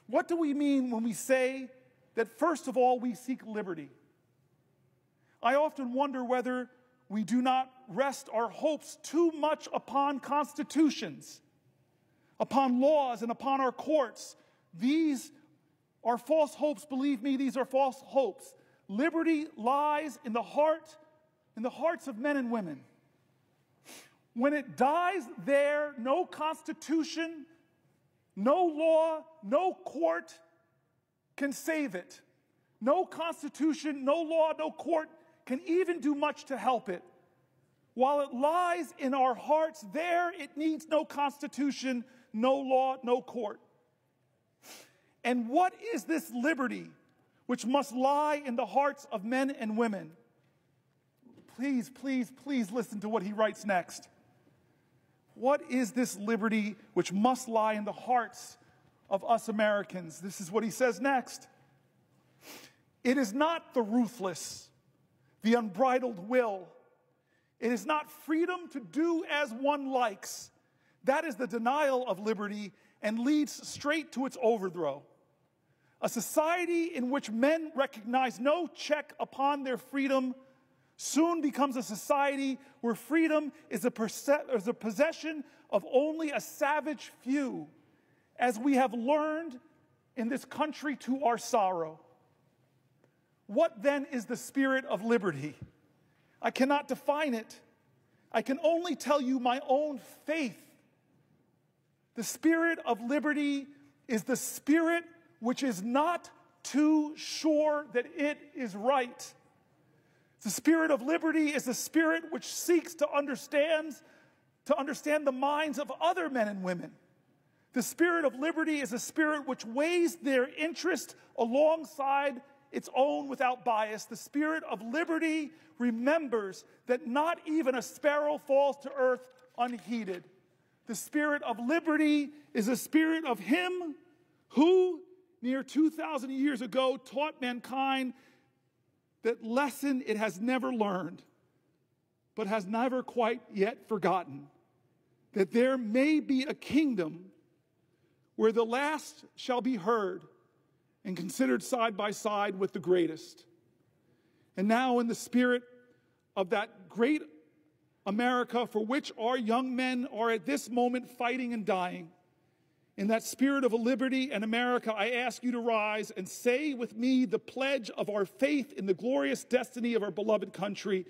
What do we mean when we say that first of all we seek liberty? I often wonder whether we do not rest our hopes too much upon constitutions, upon laws, and upon our courts. These are false hopes. Believe me, these are false hopes. Liberty lies in the hearts of men and women. When it dies there, no constitution, no law, no court can save it. No constitution, no law, no court can even do much to help it. While it lies in our hearts, there it needs no constitution, no law, no court. And what is this liberty which must lie in the hearts of men and women? Please, please, please listen to what he writes next. What is this liberty which must lie in the hearts of us Americans? This is what he says next. It is not the ruthless, the unbridled will. It is not freedom to do as one likes. That is the denial of liberty and leads straight to its overthrow. A society in which men recognize no check upon their freedom soon becomes a society where freedom is a possession of only a savage few, as we have learned in this country to our sorrow. What then is the spirit of liberty? I cannot define it. I can only tell you my own faith. The spirit of liberty is the spirit which is not too sure that it is right. The spirit of liberty is the spirit which seeks to understand the minds of other men and women. The spirit of liberty is a spirit which weighs their interest alongside its own without bias. The spirit of liberty remembers that not even a sparrow falls to earth unheeded. The spirit of liberty is the spirit of him who, near 2,000 years ago, taught mankind that lesson it has never learned, but has never quite yet forgotten, that there may be a kingdom where the last shall be heard and considered side by side with the greatest. And now, in the spirit of that great America for which our young men are at this moment fighting and dying, in that spirit of a liberty and America, I ask you to rise and say with me the pledge of our faith in the glorious destiny of our beloved country.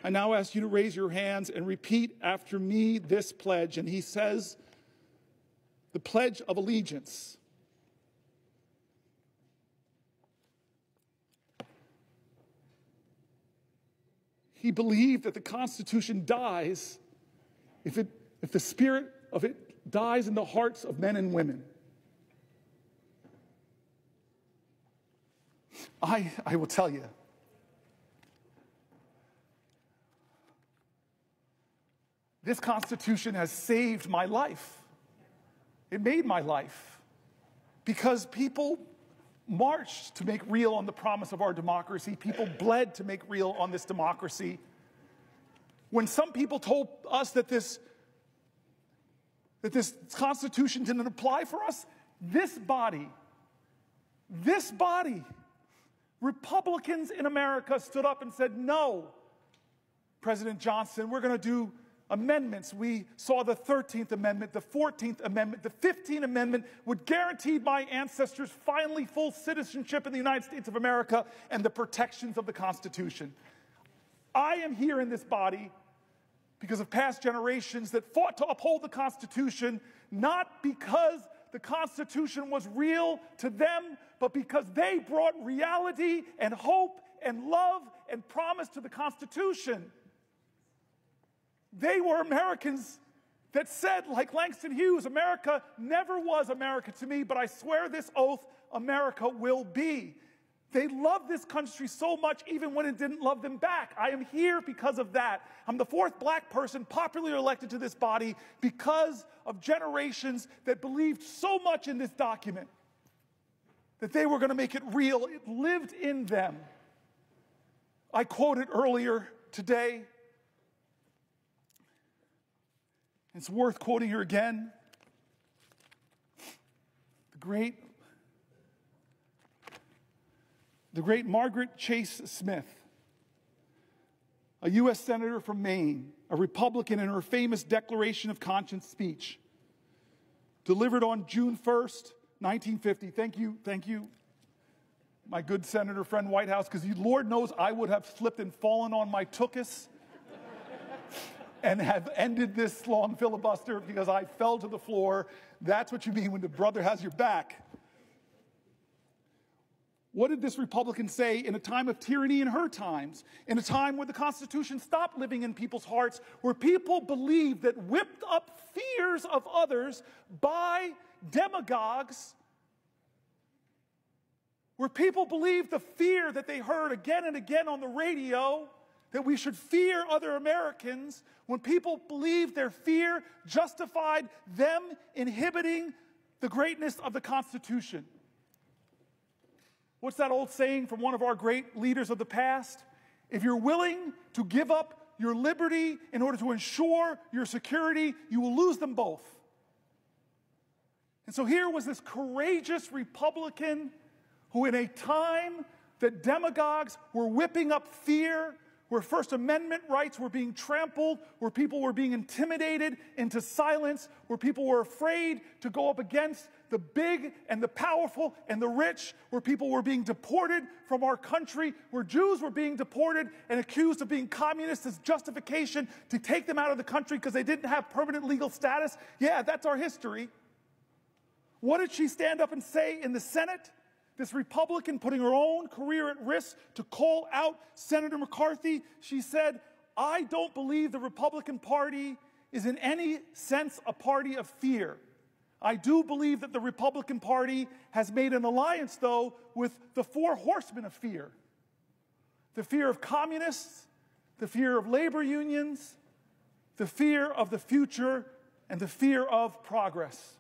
I now ask you to raise your hands and repeat after me this pledge. And he says, the Pledge of Allegiance. He believed that the Constitution dies if the spirit of it dies in the hearts of men and women. I will tell you, this Constitution has saved my life. It made my life because people marched to make real on the promise of our democracy. People bled to make real on this democracy. When some people told us that this Constitution didn't apply for us, this body, Republicans in America stood up and said, no, President Johnson, we're going to do amendments. We saw the 13th Amendment, the 14th Amendment, the 15th Amendment would guarantee my ancestors finally full citizenship in the United States of America and the protections of the Constitution. I am here in this body because of past generations that fought to uphold the Constitution, not because the Constitution was real to them, but because they brought reality and hope and love and promise to the Constitution. They were Americans that said, like Langston Hughes, America never was America to me, but I swear this oath, America will be. They loved this country so much even when it didn't love them back. I am here because of that. I'm the fourth black person popularly elected to this body because of generations that believed so much in this document that they were going to make it real. It lived in them. I quoted earlier today. It's worth quoting her again. The great Margaret Chase Smith, a U.S. Senator from Maine, a Republican, in her famous Declaration of Conscience speech, delivered on June 1st, 1950. Thank you, my good senator friend Whitehouse, because Lord knows I would have slipped and fallen on my tuchus and have ended this long filibuster because I fell to the floor. That's what you mean when the brother has your back. What did this Republican say in a time of tyranny in her times, in a time where the Constitution stopped living in people's hearts, where people believed that whipped up fears of others by demagogues, where people believed the fear that they heard again and again on the radio, that we should fear other Americans, when people believed their fear justified them inhibiting the greatness of the Constitution. What's that old saying from one of our great leaders of the past? If you're willing to give up your liberty in order to ensure your security, you will lose them both. And so here was this courageous Republican who, in a time that demagogues were whipping up fear, where First Amendment rights were being trampled, where people were being intimidated into silence, where people were afraid to go up against the big and the powerful and the rich, where people were being deported from our country, where Jews were being deported and accused of being communists as justification to take them out of the country because they didn't have permanent legal status. Yeah, that's our history. What did she stand up and say in the Senate? This Republican putting her own career at risk to call out Senator McCarthy. She said, I don't believe the Republican Party is in any sense a party of fear. I do believe that the Republican Party has made an alliance, though, with the four horsemen of fear. The fear of communists, the fear of labor unions, the fear of the future, and the fear of progress.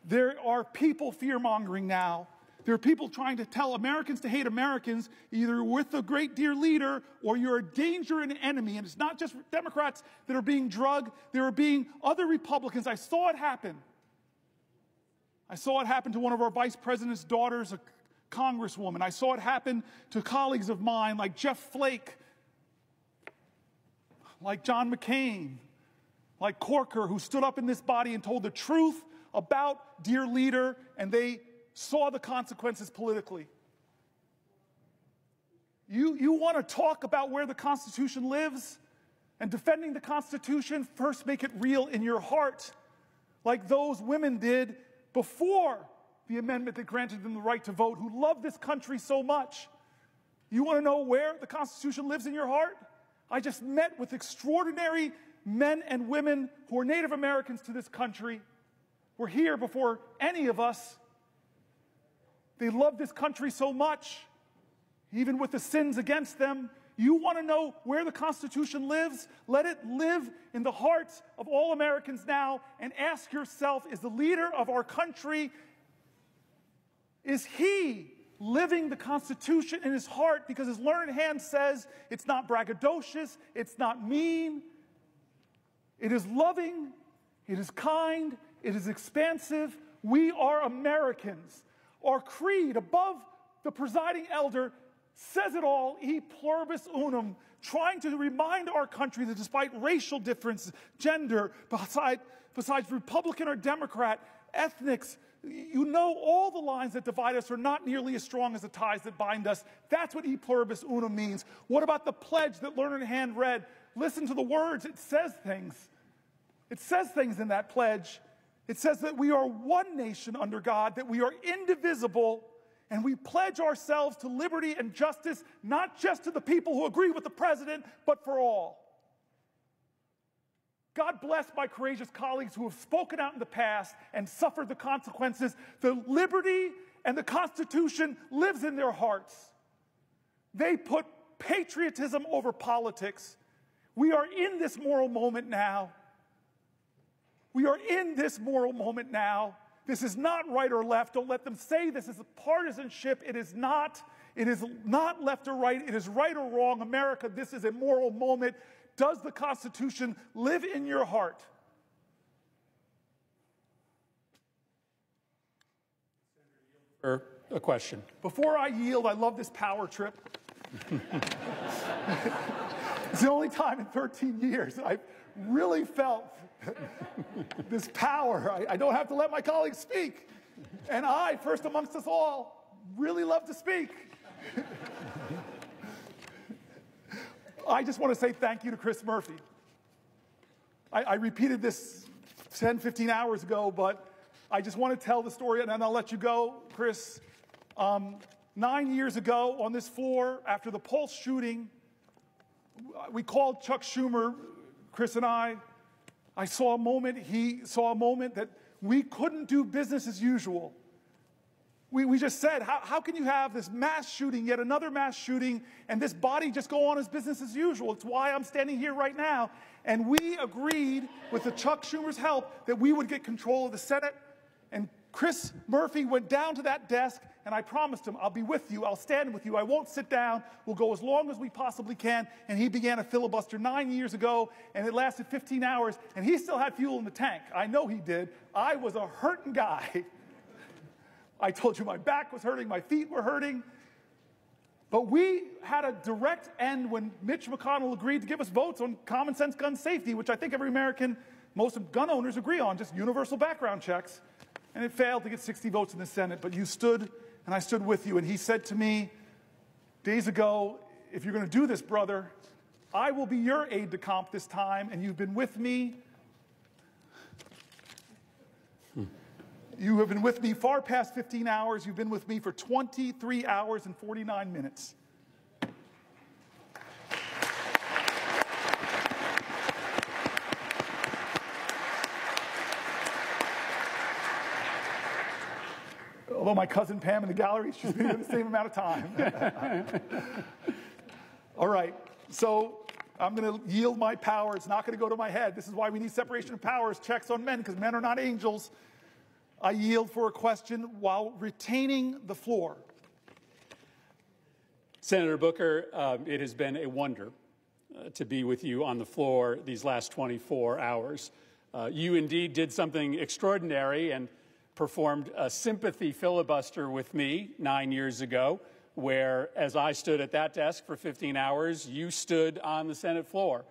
There are people fear-mongering now. There are people trying to tell Americans to hate Americans, either with the great dear leader or you're a danger and an enemy. And it's not just Democrats that are being drugged. There are being other Republicans. I saw it happen. I saw it happen to one of our vice president's daughters, a congresswoman. I saw it happen to colleagues of mine like Jeff Flake, like John McCain, like Corker, who stood up in this body and told the truth about dear leader, and they saw the consequences politically. You want to talk about where the Constitution lives? And defending the Constitution, first make it real in your heart, like those women did before the amendment that granted them the right to vote, who love this country so much. You want to know where the Constitution lives in your heart? I just met with extraordinary men and women who are Native Americans to this country, were here before any of us. They love this country so much, even with the sins against them. You want to know where the Constitution lives? Let it live in the hearts of all Americans now, and ask yourself, is the leader of our country, is he living the Constitution in his heart? Because his learned hand says it's not braggadocious, it's not mean, it is loving, it is kind, it is expansive. We are Americans. Our creed above the presiding elder says it all, e pluribus unum, trying to remind our country that despite racial difference, gender, besides Republican or Democrat, ethnics, you know all the lines that divide us are not nearly as strong as the ties that bind us. That's what e pluribus unum means. What about the pledge that learned hand read? Listen to the words. It says things. It says things in that pledge. It says that we are one nation under God, that we are indivisible, and we pledge ourselves to liberty and justice, not just to the people who agree with the president, but for all. God bless my courageous colleagues who have spoken out in the past and suffered the consequences. The liberty and the Constitution lives in their hearts. They put patriotism over politics. We are in this moral moment now. We are in this moral moment now. This is not right or left. Don't let them say this is a partisanship. It is not. It is not left or right. It is right or wrong. America, this is a moral moment. Does the Constitution live in your heart? A question. Before I yield, I love this power trip. It's the only time in 13 years I've really felt this power. I don't have to let my colleagues speak. And I, first amongst us all, really love to speak. I just want to say thank you to Chris Murphy. I repeated this 10, 15 hours ago, but I just want to tell the story, and then I'll let you go, Chris. 9 years ago on this floor, after the Pulse shooting, we called Chuck Schumer, Chris and I saw a moment, he saw a moment that we couldn't do business as usual. We just said, how can you have this mass shooting, yet another mass shooting, and this body just go on as business as usual? It's why I'm standing here right now. And we agreed, with the Chuck Schumer's help, that we would get control of the Senate. And Chris Murphy went down to that desk, and I promised him, I'll be with you, I'll stand with you, I won't sit down, we'll go as long as we possibly can. And he began a filibuster 9 years ago, and it lasted 15 hours, and he still had fuel in the tank. I know he did. I was a hurting guy. I told you my back was hurting, my feet were hurting. But we had a direct end when Mitch McConnell agreed to give us votes on common sense gun safety, which I think every American, most gun owners agree on, just universal background checks. And it failed to get 60 votes in the Senate, but you stood, and I stood with you. And he said to me days ago, if you're going to do this, brother, I will be your aide-de-camp this time, and you've been with me. You have been with me far past 15 hours. You've been with me for 23 hours and 49 minutes. Although my cousin Pam in the gallery, she's been here the same amount of time. All right, so I'm going to yield my power. It's not going to go to my head. This is why we need separation of powers, checks on men, because men are not angels. I yield for a question while retaining the floor. Senator Booker, it has been a wonder to be with you on the floor these last 24 hours. You indeed did something extraordinary and performed a sympathy filibuster with me 9 years ago, where, as I stood at that desk for 15 hours, you stood on the Senate floor.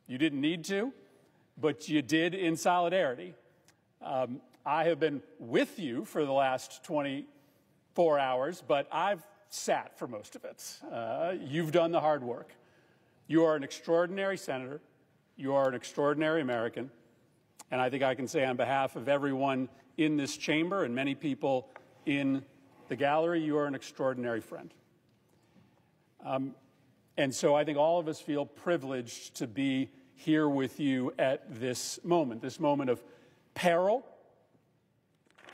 You didn't need to, but you did in solidarity. I have been with you for the last 24 hours, but I've sat for most of it. You've done the hard work. You are an extraordinary senator. You are an extraordinary American. And I think I can say on behalf of everyone in this chamber and many people in the gallery, you are an extraordinary friend. And so I think all of us feel privileged to be here with you at this moment of peril,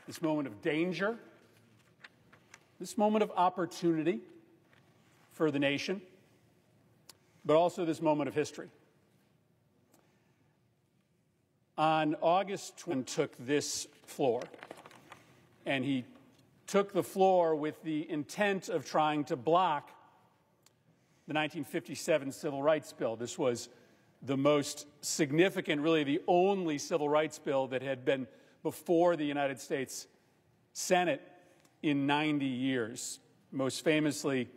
this moment of danger, this moment of opportunity for the nation, but also this moment of history. On August 20, took this floor, and he took the floor with the intent of trying to block the 1957 Civil Rights Bill. This was the most significant, really the only civil rights bill that had been before the United States Senate in 90 years. Most famously,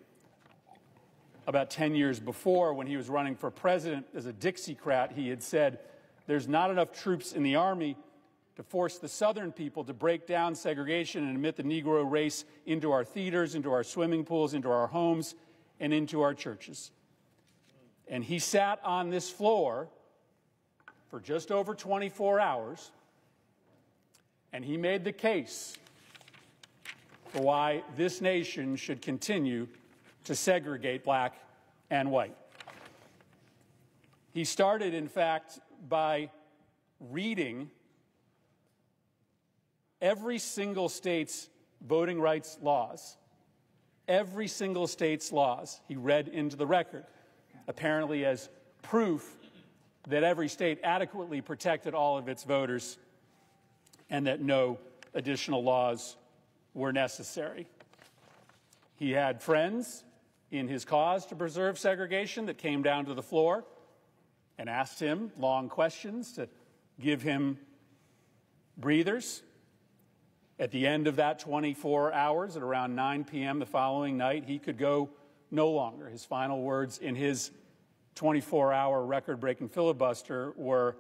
about 10 years before, when he was running for president as a Dixiecrat, he had said, "There's not enough troops in the Army to force the Southern people to break down segregation and admit the Negro race into our theaters, into our swimming pools, into our homes, and into our churches." And he sat on this floor for just over 24 hours, and he made the case for why this nation should continue to segregate black and white. He started, in fact, by reading every single state's voting rights laws. Every single state's laws he read into the record, apparently as proof that every state adequately protected all of its voters and that no additional laws were necessary. He had friends in his cause to preserve segregation that came down to the floor and asked him long questions to give him breathers. At the end of that 24 hours, at around 9 p.m. the following night, he could go no longer. His final words in his 24-hour record-breaking filibuster were,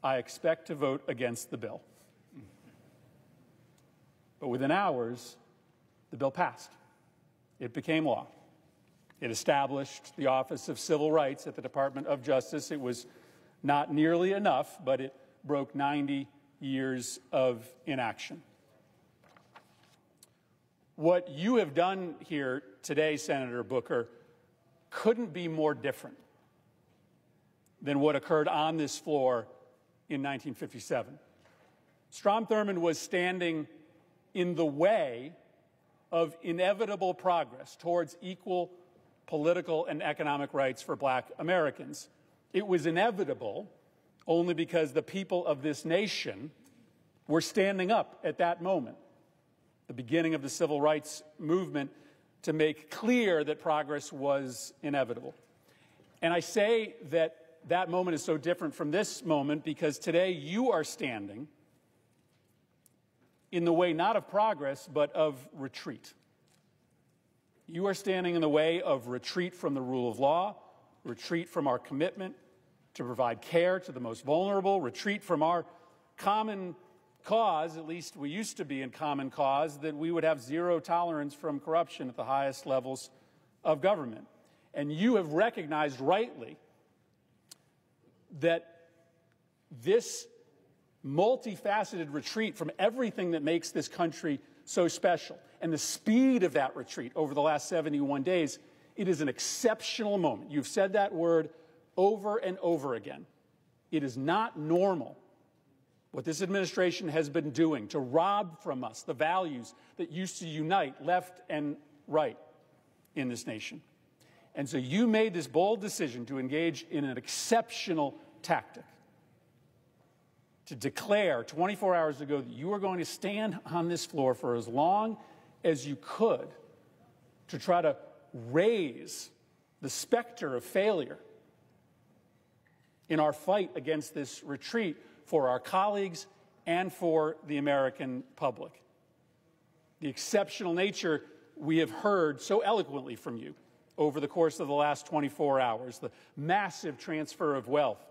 "I expect to vote against the bill." But within hours, the bill passed. It became law. It established the Office of Civil Rights at the Department of Justice. It was not nearly enough, but it broke 90 years of inaction. What you have done here today, Senator Booker, couldn't be more different than what occurred on this floor in 1957. Strom Thurmond was standing in the way of inevitable progress towards equal political and economic rights for black Americans. It was inevitable only because the people of this nation were standing up at that moment, the beginning of the civil rights movement, to make clear that progress was inevitable. And I say that that moment is so different from this moment because today you are standing in the way not of progress, but of retreat. You are standing in the way of retreat from the rule of law, retreat from our commitment to provide care to the most vulnerable, retreat from our common cause, at least we used to be in common cause, that we would have zero tolerance from corruption at the highest levels of government. And you have recognized rightly that this multifaceted retreat from everything that makes this country so special, and the speed of that retreat over the last 71 days, it is an exceptional moment. You've said that word over and over again. It is not normal what this administration has been doing to rob from us the values that used to unite left and right in this nation. And so you made this bold decision to engage in an exceptional tactic, to declare 24 hours ago that you were going to stand on this floor for as long as you could to try to raise the specter of failure in our fight against this retreat for our colleagues and for the American public. The exceptional nature we have heard so eloquently from you over the course of the last 24 hours, the massive transfer of wealth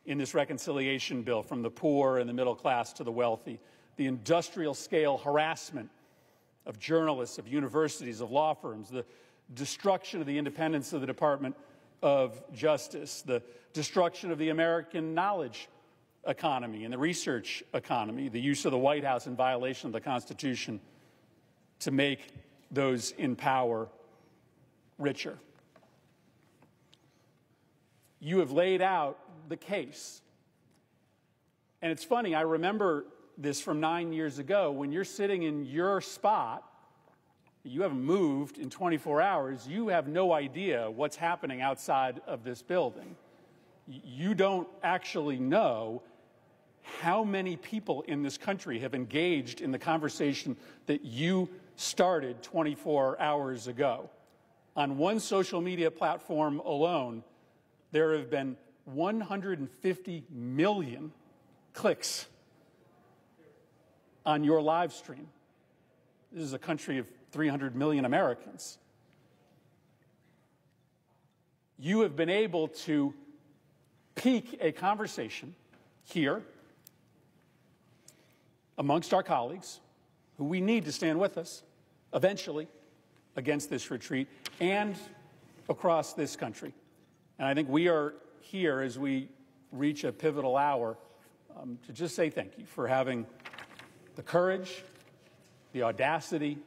in this reconciliation bill from the poor and the middle class to the wealthy, the industrial scale harassment of journalists, of universities, of law firms, the destruction of the independence of the Department of Justice, the destruction of the American knowledge economy and the research economy, the use of the White House in violation of the Constitution to make those in power richer. You have laid out the case. And it's funny, I remember this from 9 years ago. When you're sitting in your spot, you haven't moved in 24 hours, you have no idea what's happening outside of this building. You don't actually know how many people in this country have engaged in the conversation that you started 24 hours ago. On one social media platform alone, there have been 150 million clicks on your live stream. This is a country of 300 million Americans. You have been able to pique a conversation here amongst our colleagues, who we need to stand with us eventually against this retreat, and across this country. And I think we are here as we reach a pivotal hour to just say thank you for having the courage, the audacity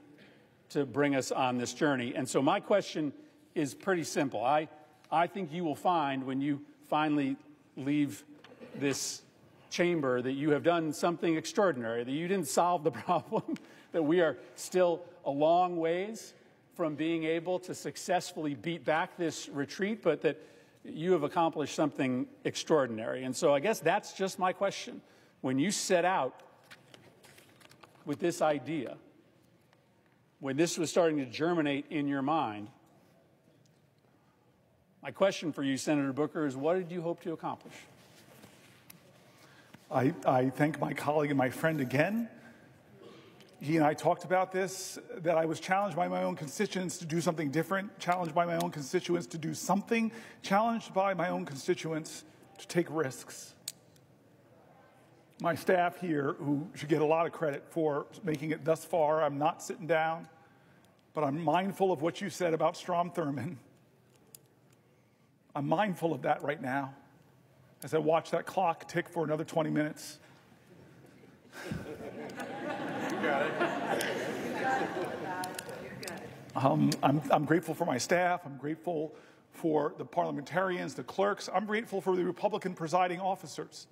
to bring us on this journey. And so my question is pretty simple. I think you will find when you finally leave this chamber that you have done something extraordinary, that you didn't solve the problem, that we are still a long ways from being able to successfully beat back this retreat, but that you have accomplished something extraordinary. And so I guess that's just my question. When you set out with this idea, when this was starting to germinate in your mind, my question for you, Senator Booker, is what did you hope to accomplish? I thank my colleague and my friend again. He and I talked about this, that I was challenged by my own constituents to do something different, challenged by my own constituents to do something, challenged by my own constituents to take risks. My staff here, who should get a lot of credit for making it thus far, I'm not sitting down, but I'm mindful of what you said about Strom Thurmond. I'm mindful of that right now as I watch that clock tick for another 20 minutes. I'm grateful for my staff. I'm grateful for the parliamentarians, the clerks. I'm grateful for the Republican presiding officers.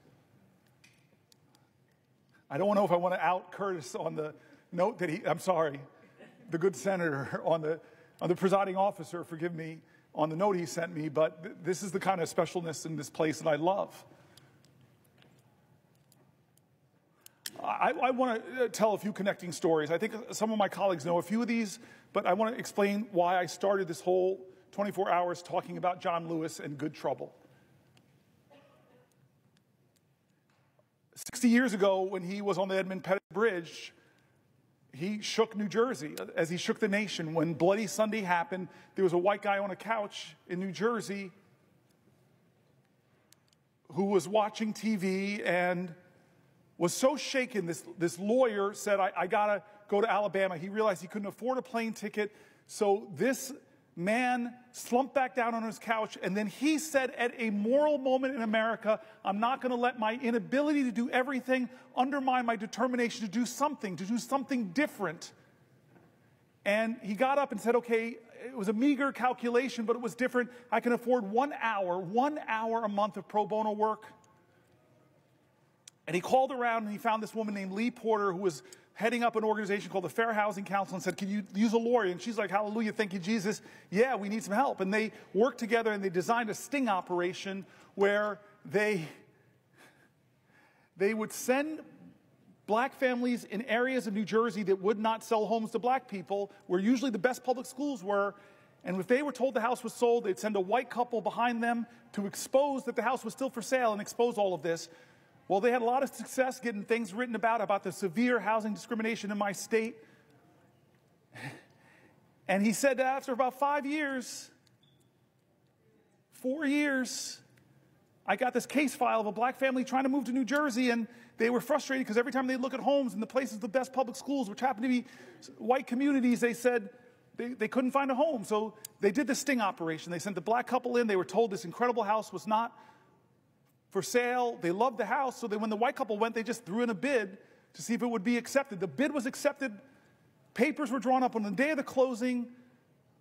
I don't know if I want to out Curtis on the note that the good senator on the presiding officer, forgive me, on the note he sent me, but this is the kind of specialness in this place that I love. I want to tell a few connecting stories. I think some of my colleagues know a few of these, but I want to explain why I started this whole 24 hours talking about John Lewis and good trouble. 60 years ago, when he was on the Edmund-Pettus Bridge, he shook New Jersey as he shook the nation. When Bloody Sunday happened, there was a white guy on a couch in New Jersey who was watching TV and was so shaken. This lawyer said, I got to go to Alabama. He realized he couldn't afford a plane ticket. So this man slumped back down on his couch, and then he said, at a moral moment in America, I'm not going to let my inability to do everything undermine my determination to do something different. And he got up and said, okay, it was a meager calculation, but it was different. I can afford 1 hour a month of pro bono work. And he called around and he found this woman named Lee Porter, who was heading up an organization called the Fair Housing Council, and said, can you use a lawyer? And she's like, hallelujah, thank you, Jesus. Yeah, we need some help. And they worked together and they designed a sting operation where they would send black families in areas of New Jersey that would not sell homes to black people, where usually the best public schools were. And if they were told the house was sold, they'd send a white couple behind them to expose that the house was still for sale and expose all of this. Well, they had a lot of success getting things written about the severe housing discrimination in my state. And he said that after about 4 years, I got this case file of a black family trying to move to New Jersey, and they were frustrated because every time they look at homes in the places, the best public schools, which happen to be white communities, they said they couldn't find a home. So they did the sting operation. They sent the black couple in. They were told this incredible house was not for sale. They loved the house. So when the white couple went, they just threw in a bid to see if it would be accepted. The bid was accepted. Papers were drawn up on the day of the closing.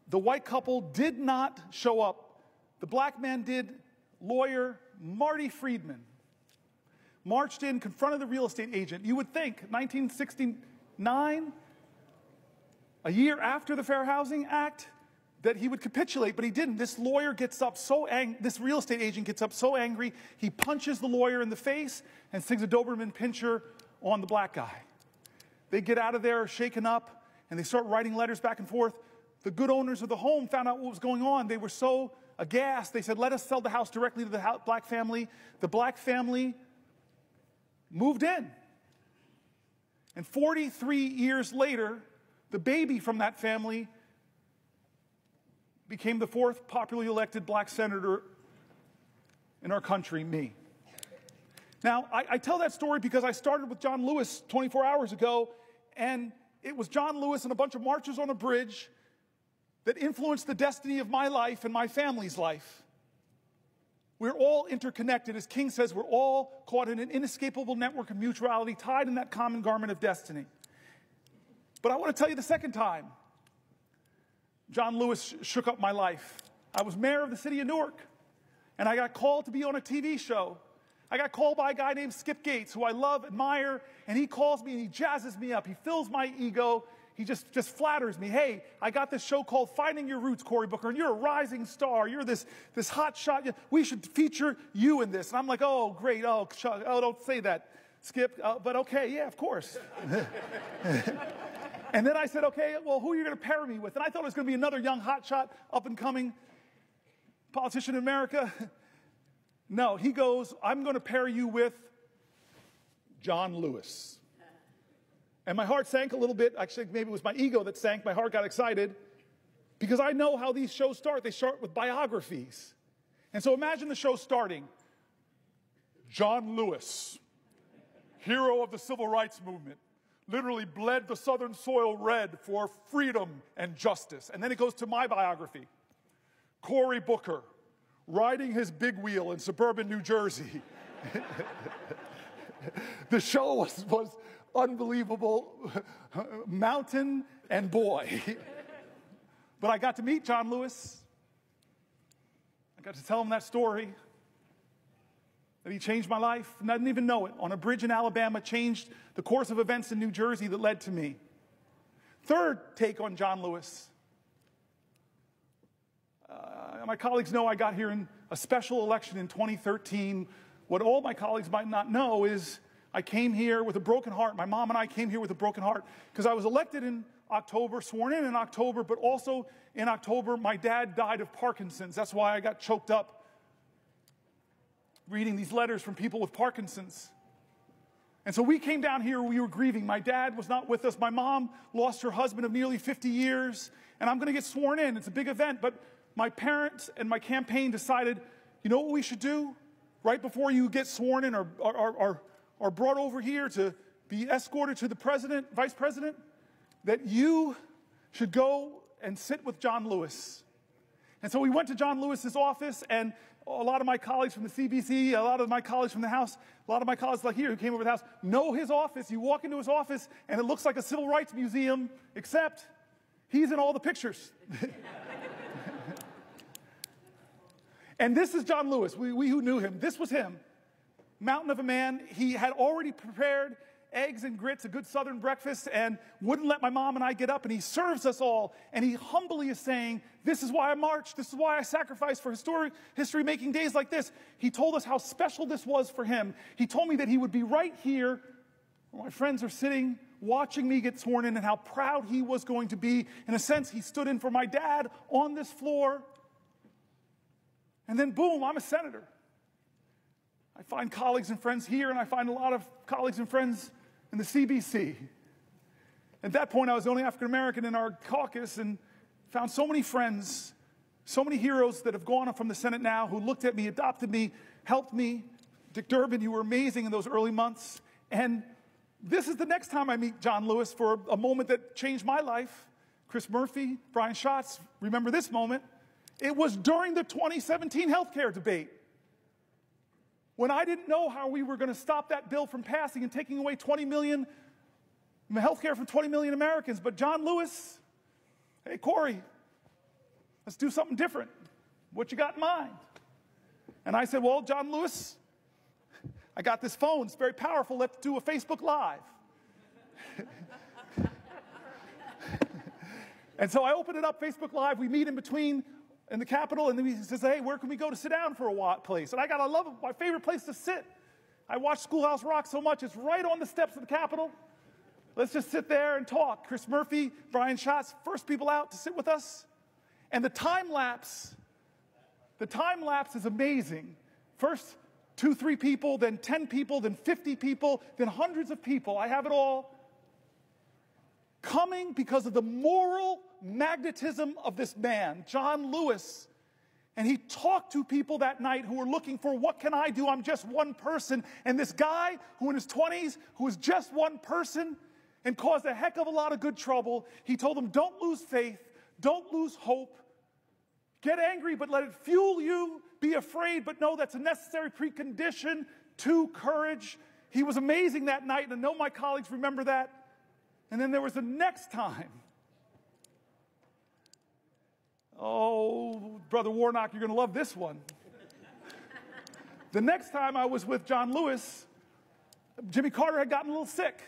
The white couple did not show up. The black man did. Lawyer Marty Friedman marched in, confronted the real estate agent. You would think 1969, a year after the Fair Housing Act, that he would capitulate, but he didn't. This lawyer gets up so angry, this real estate agent gets up so angry, he punches the lawyer in the face and sings a Doberman pinscher on the black guy. They get out of there shaken up, and they start writing letters back and forth. The good owners of the home found out what was going on. They were so aghast. They said, let us sell the house directly to the black family. The black family moved in. And 43 years later, the baby from that family became the 4th popularly elected black senator in our country, me. Now, I tell that story because I started with John Lewis 24 hours ago, and it was John Lewis and a bunch of marchers on a bridge that influenced the destiny of my life and my family's life. We're all interconnected. As King says, we're all caught in an inescapable network of mutuality, tied in that common garment of destiny. But I want to tell you the second time John Lewis shook up my life. I was mayor of the city of Newark, and I got called to be on a TV show. I got called by a guy named Skip Gates, who I love, admire, and he calls me and he jazzes me up. He fills my ego. He just flatters me. Hey, I got this show called Finding Your Roots, Cory Booker, and you're a rising star. You're this hot shot. We should feature you in this. And I'm like, oh, great. Oh, don't say that, Skip. But okay, yeah, of course. And then I said, okay, well, who are you going to pair me with? And I thought it was going to be another young hotshot, up-and-coming politician in America. No, he goes, I'm going to pair you with John Lewis. And my heart sank a little bit. Actually, maybe it was my ego that sank. My heart got excited because I know how these shows start. They start with biographies. And so imagine the show starting. John Lewis, hero of the civil rights movement, literally bled the southern soil red for freedom and justice. And then it goes to my biography. Cory Booker, riding his big wheel in suburban New Jersey. The show was unbelievable, mountain and boy. But I got to meet John Lewis. I got to tell him that story, that he changed my life, and I didn't even know it. On a bridge in Alabama, changed the course of events in New Jersey that led to me. Third take on John Lewis. My colleagues know I got here in a special election in 2013. What all my colleagues might not know is I came here with a broken heart. My mom and I came here with a broken heart because I was elected in October, sworn in October, but also in October, my dad died of Parkinson's. That's why I got choked up reading these letters from people with Parkinson's. And so we came down here, we were grieving. My dad was not with us. My mom lost her husband of nearly 50 years, and I'm going to get sworn in. It's a big event, but my parents and my campaign decided, you know what we should do? Right before you get sworn in or brought over here to be escorted to the president, vice president, that you should go and sit with John Lewis. And so we went to John Lewis's office, and a lot of my colleagues from the CBC, a lot of my colleagues from the House, a lot of my colleagues like here who came over to the House know his office. You walk into his office, and it looks like a civil rights museum, except he's in all the pictures. And this is John Lewis. We who knew him, this was him. Mountain of a man. He had already prepared eggs and grits, a good Southern breakfast, and wouldn't let my mom and I get up, and he serves us all, and he humbly is saying, this is why I marched, this is why I sacrificed for history-making days like this. He told us how special this was for him. He told me that he would be right here where my friends are sitting, watching me get sworn in, and how proud he was going to be. In a sense, he stood in for my dad on this floor, and then boom, I'm a senator. I find colleagues and friends here, and I find a lot of colleagues and friends in the CBC. At that point, I was the only African American in our caucus and found so many friends, So many heroes that have gone from the Senate now who looked at me, adopted me, helped me. Dick Durbin, you were amazing in those early months. And this is the next time I meet John Lewis for a moment that changed my life. Chris Murphy, Brian Schatz, remember this moment. It was during the 2017 healthcare debate, when I didn't know how we were going to stop that bill from passing and taking away 20 million healthcare from 20 million Americans. But John Lewis, hey, Cory, let's do something different. What you got in mind? And I said, well, John Lewis, I got this phone. It's very powerful. Let's do a Facebook Live. And so I opened it up, Facebook Live. We meet in between in the Capitol, and then he says, hey, where can we go to sit down for a place? And I love it. My favorite place to sit. I watch Schoolhouse Rock so much. It's right on the steps of the Capitol. Let's just sit there and talk. Chris Murphy, Brian Schatz, first people out to sit with us. And the time lapse is amazing. First 2, 3 people, then 10 people, then 50 people, then hundreds of people. I have it all coming because of the moral magnetism of this man, John Lewis. And he talked to people that night who were looking for, what can I do? I'm just one person. And this guy who in his 20s, who was just one person and caused a heck of a lot of good trouble, he told them, don't lose faith, don't lose hope. Get angry, but let it fuel you. Be afraid, but know that's a necessary precondition to courage. He was amazing that night, and I know my colleagues remember that. And then there was the next time. Oh, Brother Warnock, you're going to love this one. The next time I was with John Lewis, Jimmy Carter had gotten a little sick.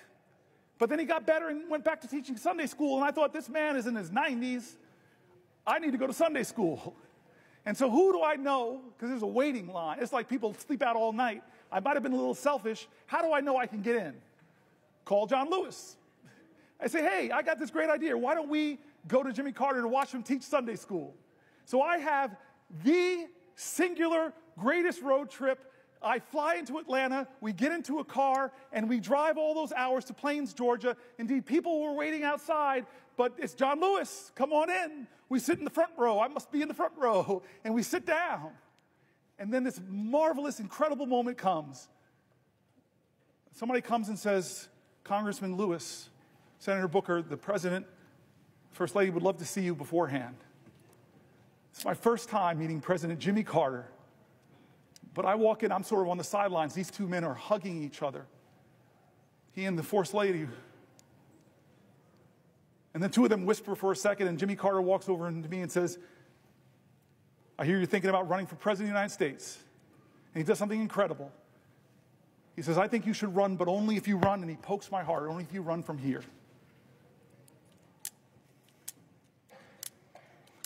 But then he got better and went back to teaching Sunday school, and I thought, this man is in his 90s. I need to go to Sunday school. And so who do I know? Because there's a waiting line. It's like people sleep out all night. I might have been a little selfish. How do I know I can get in? Call John Lewis. I say, hey, I got this great idea. Why don't we go to Jimmy Carter to watch him teach Sunday school? So I have the singular greatest road trip. I fly into Atlanta, we get into a car, and we drive all those hours to Plains, Georgia. Indeed, people were waiting outside, but it's John Lewis. Come on in. We sit in the front row. I must be in the front row. And we sit down. And then this marvelous, incredible moment comes. Somebody comes and says, Congressman Lewis, Senator Booker, the President, First Lady would love to see you beforehand. It's my first time meeting President Jimmy Carter. But I walk in, I'm sort of on the sidelines. These two men are hugging each other. He and the First Lady. And the two of them whisper for a second, and Jimmy Carter walks over to me and says, I hear you're thinking about running for President of the United States. And he does something incredible. He says, I think you should run, but only if you run, and he pokes my heart, only if you run from here.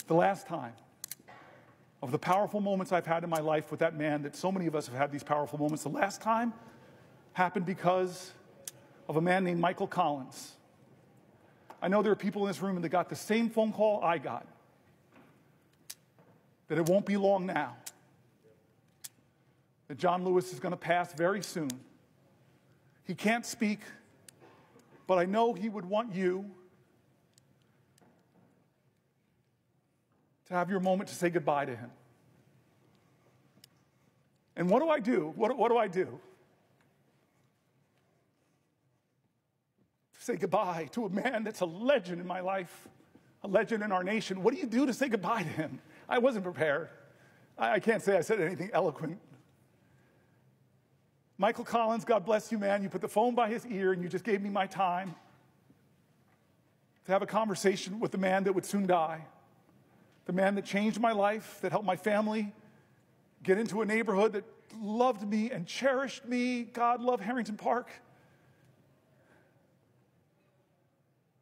The last time of the powerful moments I've had in my life with that man, that so many of us have had these powerful moments, the last time happened because of a man named Michael Collins. I know there are people in this room that got the same phone call I got, that it won't be long now, that John Lewis is going to pass very soon. He can't speak, but I know he would want you to have your moment to say goodbye to him. And what do I do? What do I do? To say goodbye to a man that's a legend in my life, a legend in our nation. What do you do to say goodbye to him? I wasn't prepared. I can't say I said anything eloquent. Michael Collins, God bless you, man. You put the phone by his ear and you just gave me my time to have a conversation with the man that would soon die. The man that changed my life, that helped my family get into a neighborhood that loved me and cherished me. God love Harrington Park.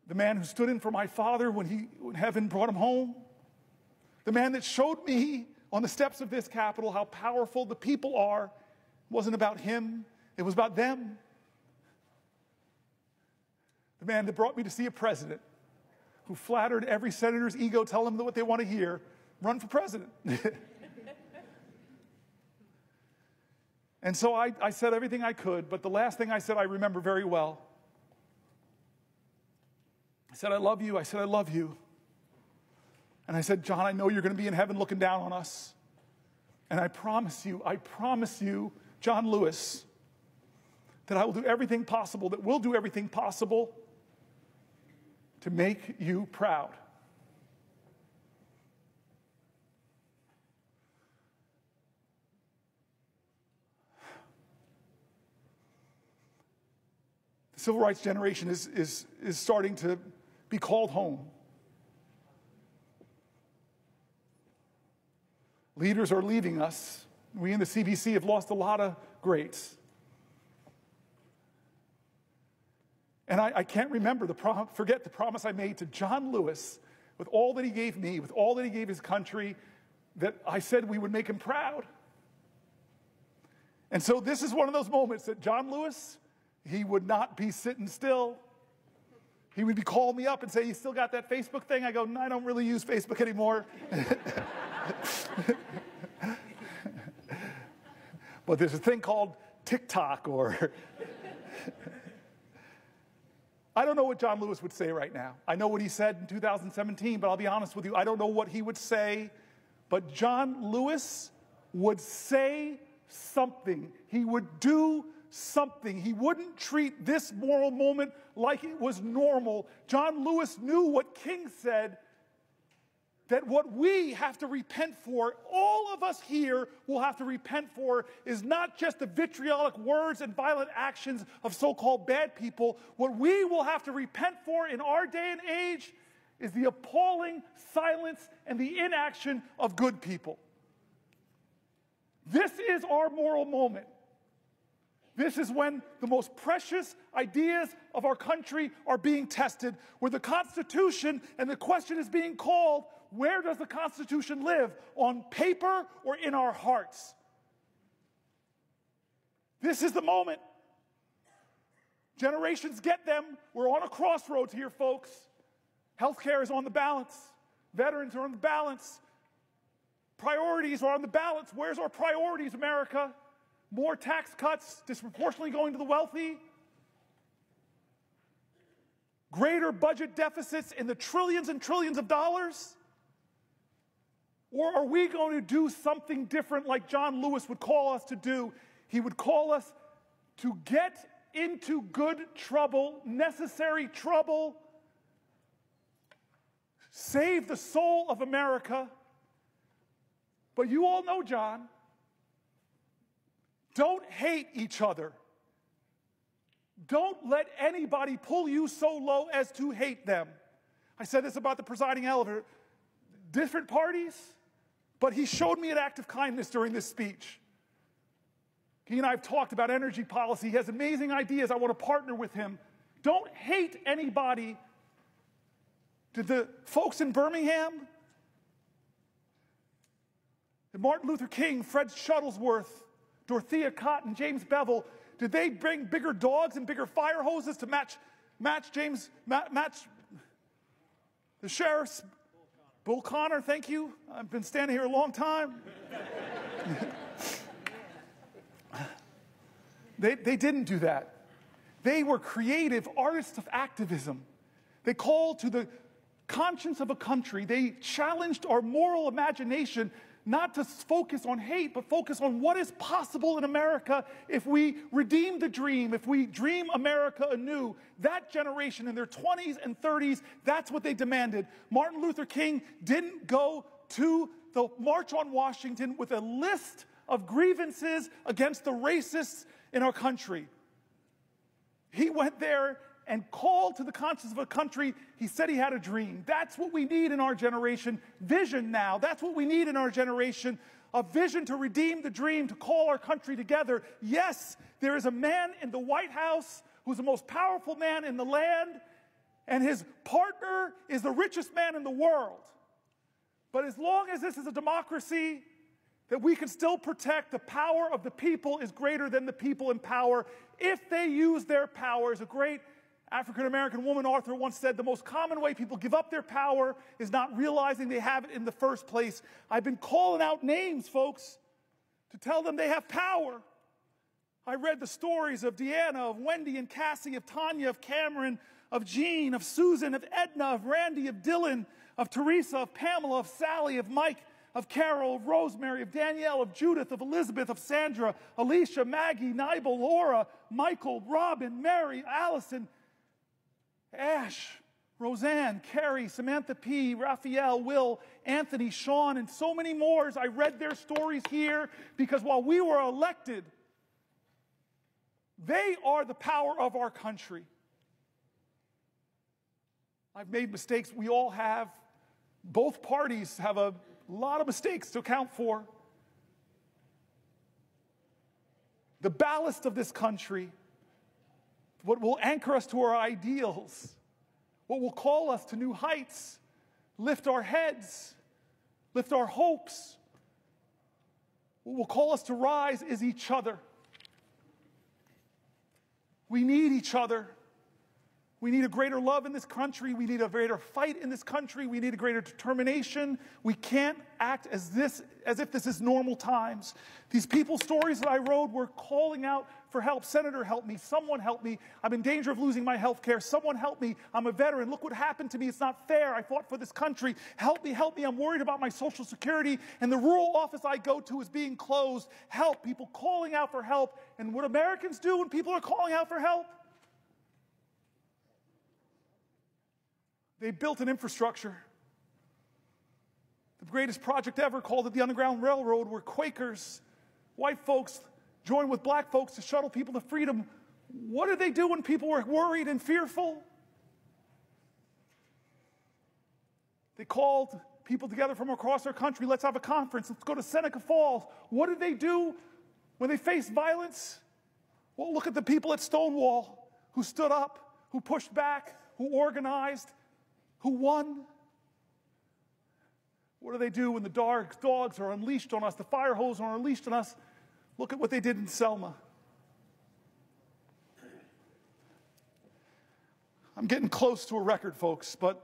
The man who stood in for my father when heaven brought him home. The man that showed me on the steps of this Capitol how powerful the people are. It wasn't about him, it was about them. The man that brought me to see a president who flattered every senator's ego, tell them what they want to hear, run for president. And so I said everything I could, but the last thing I said I remember very well. I said, I love you. I said, I love you. And I said, John, I know you're going to be in heaven looking down on us. And I promise you, John Lewis, that I will do everything possible, that we'll do everything possible to make you proud. The civil rights generation is starting to be called home. Leaders are leaving us. We in the CBC have lost a lot of greats. And I can't remember forget the promise I made to John Lewis, with all that he gave me, with all that he gave his country, that I said we would make him proud. And so this is one of those moments that John Lewis, he would not be sitting still. He would be calling me up and say, you still got that Facebook thing? I go, no, I don't really use Facebook anymore. But there's a thing called TikTok, or I don't know what John Lewis would say right now. I know what he said in 2017, but I'll be honest with you, I don't know what he would say. But John Lewis would say something. He would do something. He wouldn't treat this moral moment like it was normal. John Lewis knew what King said, that what we have to repent for, all of us here will have to repent for, is not just the vitriolic words and violent actions of so-called bad people. What we will have to repent for in our day and age is the appalling silence and the inaction of good people. This is our moral moment. This is when the most precious ideas of our country are being tested, where the Constitution, and the question is being called, where does the Constitution live? On paper or in our hearts? This is the moment. Generations get them. We're on a crossroads here, folks. Healthcare is on the balance. Veterans are on the balance. Priorities are on the balance. Where's our priorities, America? More tax cuts disproportionately going to the wealthy? Greater budget deficits in the trillions and trillions of dollars? Or are we going to do something different like John Lewis would call us to do? He would call us to get into good trouble, necessary trouble, save the soul of America. But you all know, John, don't hate each other. Don't let anybody pull you so low as to hate them. I said this about the presiding elder. Different parties, but he showed me an act of kindness during this speech. He and I have talked about energy policy. He has amazing ideas. I want to partner with him. Don't hate anybody. Did the folks in Birmingham, Martin Luther King, Fred Shuttlesworth, Dorothea Cotton, James Bevel, did they bring bigger dogs and bigger fire hoses to match the sheriff's? Bull Connor, thank you. I've been standing here a long time. They didn't do that. They were creative artists of activism. They called to the conscience of a country. They challenged our moral imagination, not to focus on hate, but focus on what is possible in America if we redeem the dream, if we dream America anew. That generation in their 20s and 30s, that's what they demanded. Martin Luther King didn't go to the March on Washington with a list of grievances against the racists in our country. He went there and called to the conscience of a country. He said he had a dream. That's what we need in our generation. Vision now. That's what we need in our generation. A vision to redeem the dream, to call our country together. Yes, there is a man in the White House who's the most powerful man in the land, and his partner is the richest man in the world. But as long as this is a democracy, that we can still protect the power of the people is greater than the people in power if they use their power. As a great African-American woman author once said, the most common way people give up their power is not realizing they have it in the first place. I've been calling out names, folks, to tell them they have power. I read the stories of Deanna, of Wendy and Cassie, of Tanya, of Cameron, of Jean, of Susan, of Edna, of Randy, of Dylan, of Teresa, of Pamela, of Sally, of Mike, of Carol, of Rosemary, of Danielle, of Judith, of Elizabeth, of Sandra, Alicia, Maggie, Nibel, Laura, Michael, Robin, Mary, Allison, Ash, Roseanne, Carrie, Samantha P., Raphael, Will, Anthony, Sean, and so many more. I read their stories here because while we were elected, they are the power of our country. I've made mistakes. We all have. Both parties have a lot of mistakes to account for. The ballast of this country, what will anchor us to our ideals, what will call us to new heights, lift our heads, lift our hopes, what will call us to rise is each other. We need each other. We need a greater love in this country. We need a greater fight in this country. We need a greater determination. We can't act as if this is normal times. These people's stories that I wrote were calling out for help. Senator, help me. Someone help me. I'm in danger of losing my health care. Someone help me. I'm a veteran. Look what happened to me. It's not fair. I fought for this country. Help me, help me. I'm worried about my Social Security. And the rural office I go to is being closed. Help. People calling out for help. And what Americans do when people are calling out for help? They built an infrastructure. The greatest project ever, called it the Underground Railroad, where Quakers, white folks, joined with black folks to shuttle people to freedom. What did they do when people were worried and fearful? They called people together from across our country. Let's have a conference. Let's go to Seneca Falls. What did they do when they faced violence? Well, look at the people at Stonewall who stood up, who pushed back, who organized, who won. What do they do when the dogs are unleashed on us, the fire hose are unleashed on us? Look at what they did in Selma. I'm getting close to a record, folks, but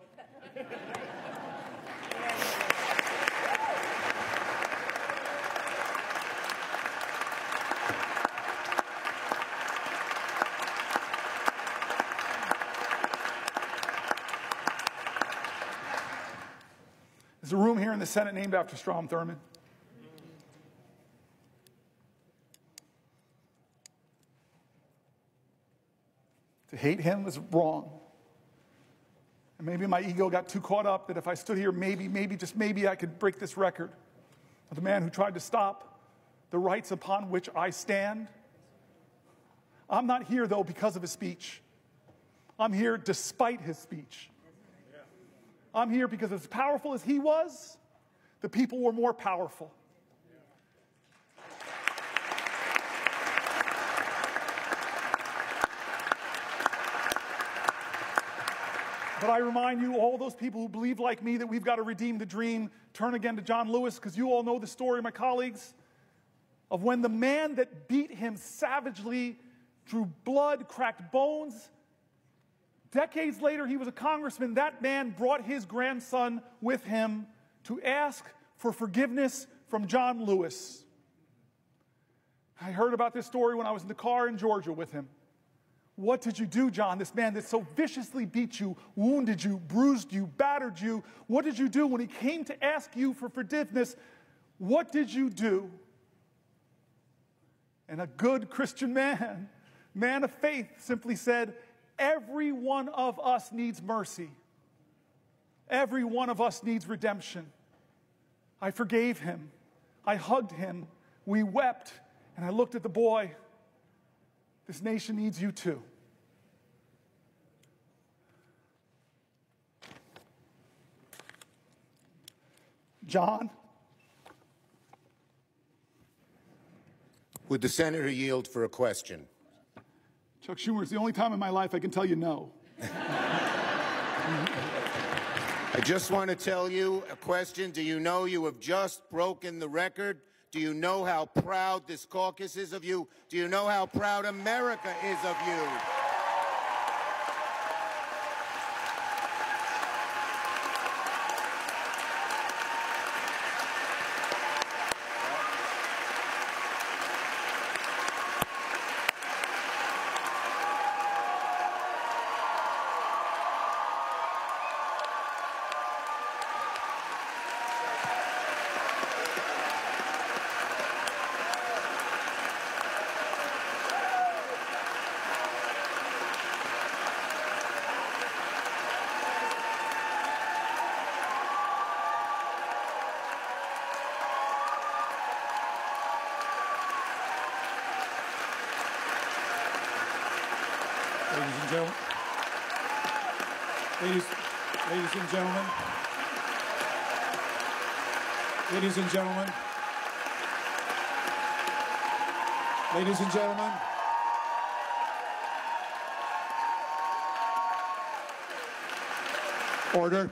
there's a room here in the Senate named after Strom Thurmond. To hate him was wrong. And maybe my ego got too caught up that if I stood here, maybe, just maybe I could break this record of the man who tried to stop the rights upon which I stand. I'm not here, though, because of his speech. I'm here despite his speech. I'm here because as powerful as he was, the people were more powerful. But I remind you, all those people who believe like me that we've got to redeem the dream, turn again to John Lewis, because you all know the story, my colleagues, of when the man that beat him savagely, drew blood, cracked bones. Decades later, he was a congressman. That man brought his grandson with him to ask for forgiveness from John Lewis. I heard about this story when I was in the car in Georgia with him. What did you do, John? This man that so viciously beat you, wounded you, bruised you, battered you. What did you do when he came to ask you for forgiveness? What did you do? And a good Christian man of faith, simply said, every one of us needs mercy. Every one of us needs redemption. I forgave him. I hugged him. We wept. And I looked at the boy. This nation needs you too. John? Would the senator yield for a question? Chuck Schumer, it's the only time in my life I can tell you no. I just want to tell you a question. Do you know you have just broken the record? Do you know how proud this caucus is of you? Do you know how proud America is of you? Ladies and gentlemen. Ladies and gentlemen. Ladies and gentlemen. Ladies and gentlemen. Order.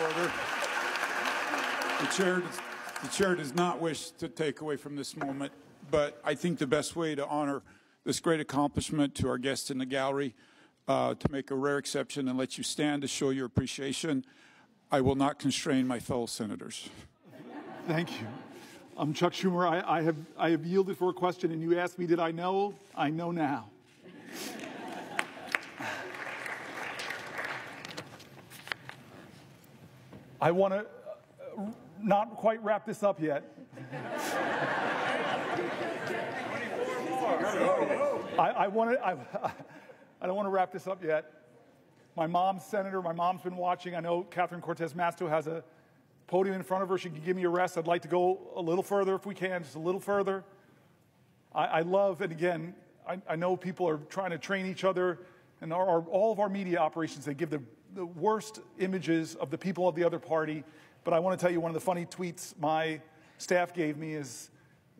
Order. The chair does not wish to take away from this moment, but I think the best way to honor this great accomplishment to our guests in the gallery, to make a rare exception and let you stand to show your appreciation, I will not constrain my fellow senators. Thank you. Chuck Schumer, I have yielded for a question, and you asked me, did I know? I know now. I want to not quite wrap this up yet. I don't want to wrap this up yet. My mom's senator. My mom's been watching. I know Catherine Cortez Masto has a podium in front of her. She can give me a rest. I'd like to go a little further if we can, just a little further. I love, and again, I know people are trying to train each other, and all of our media operations, they give the worst images of the people of the other party. But I want to tell you, one of the funny tweets my staff gave me is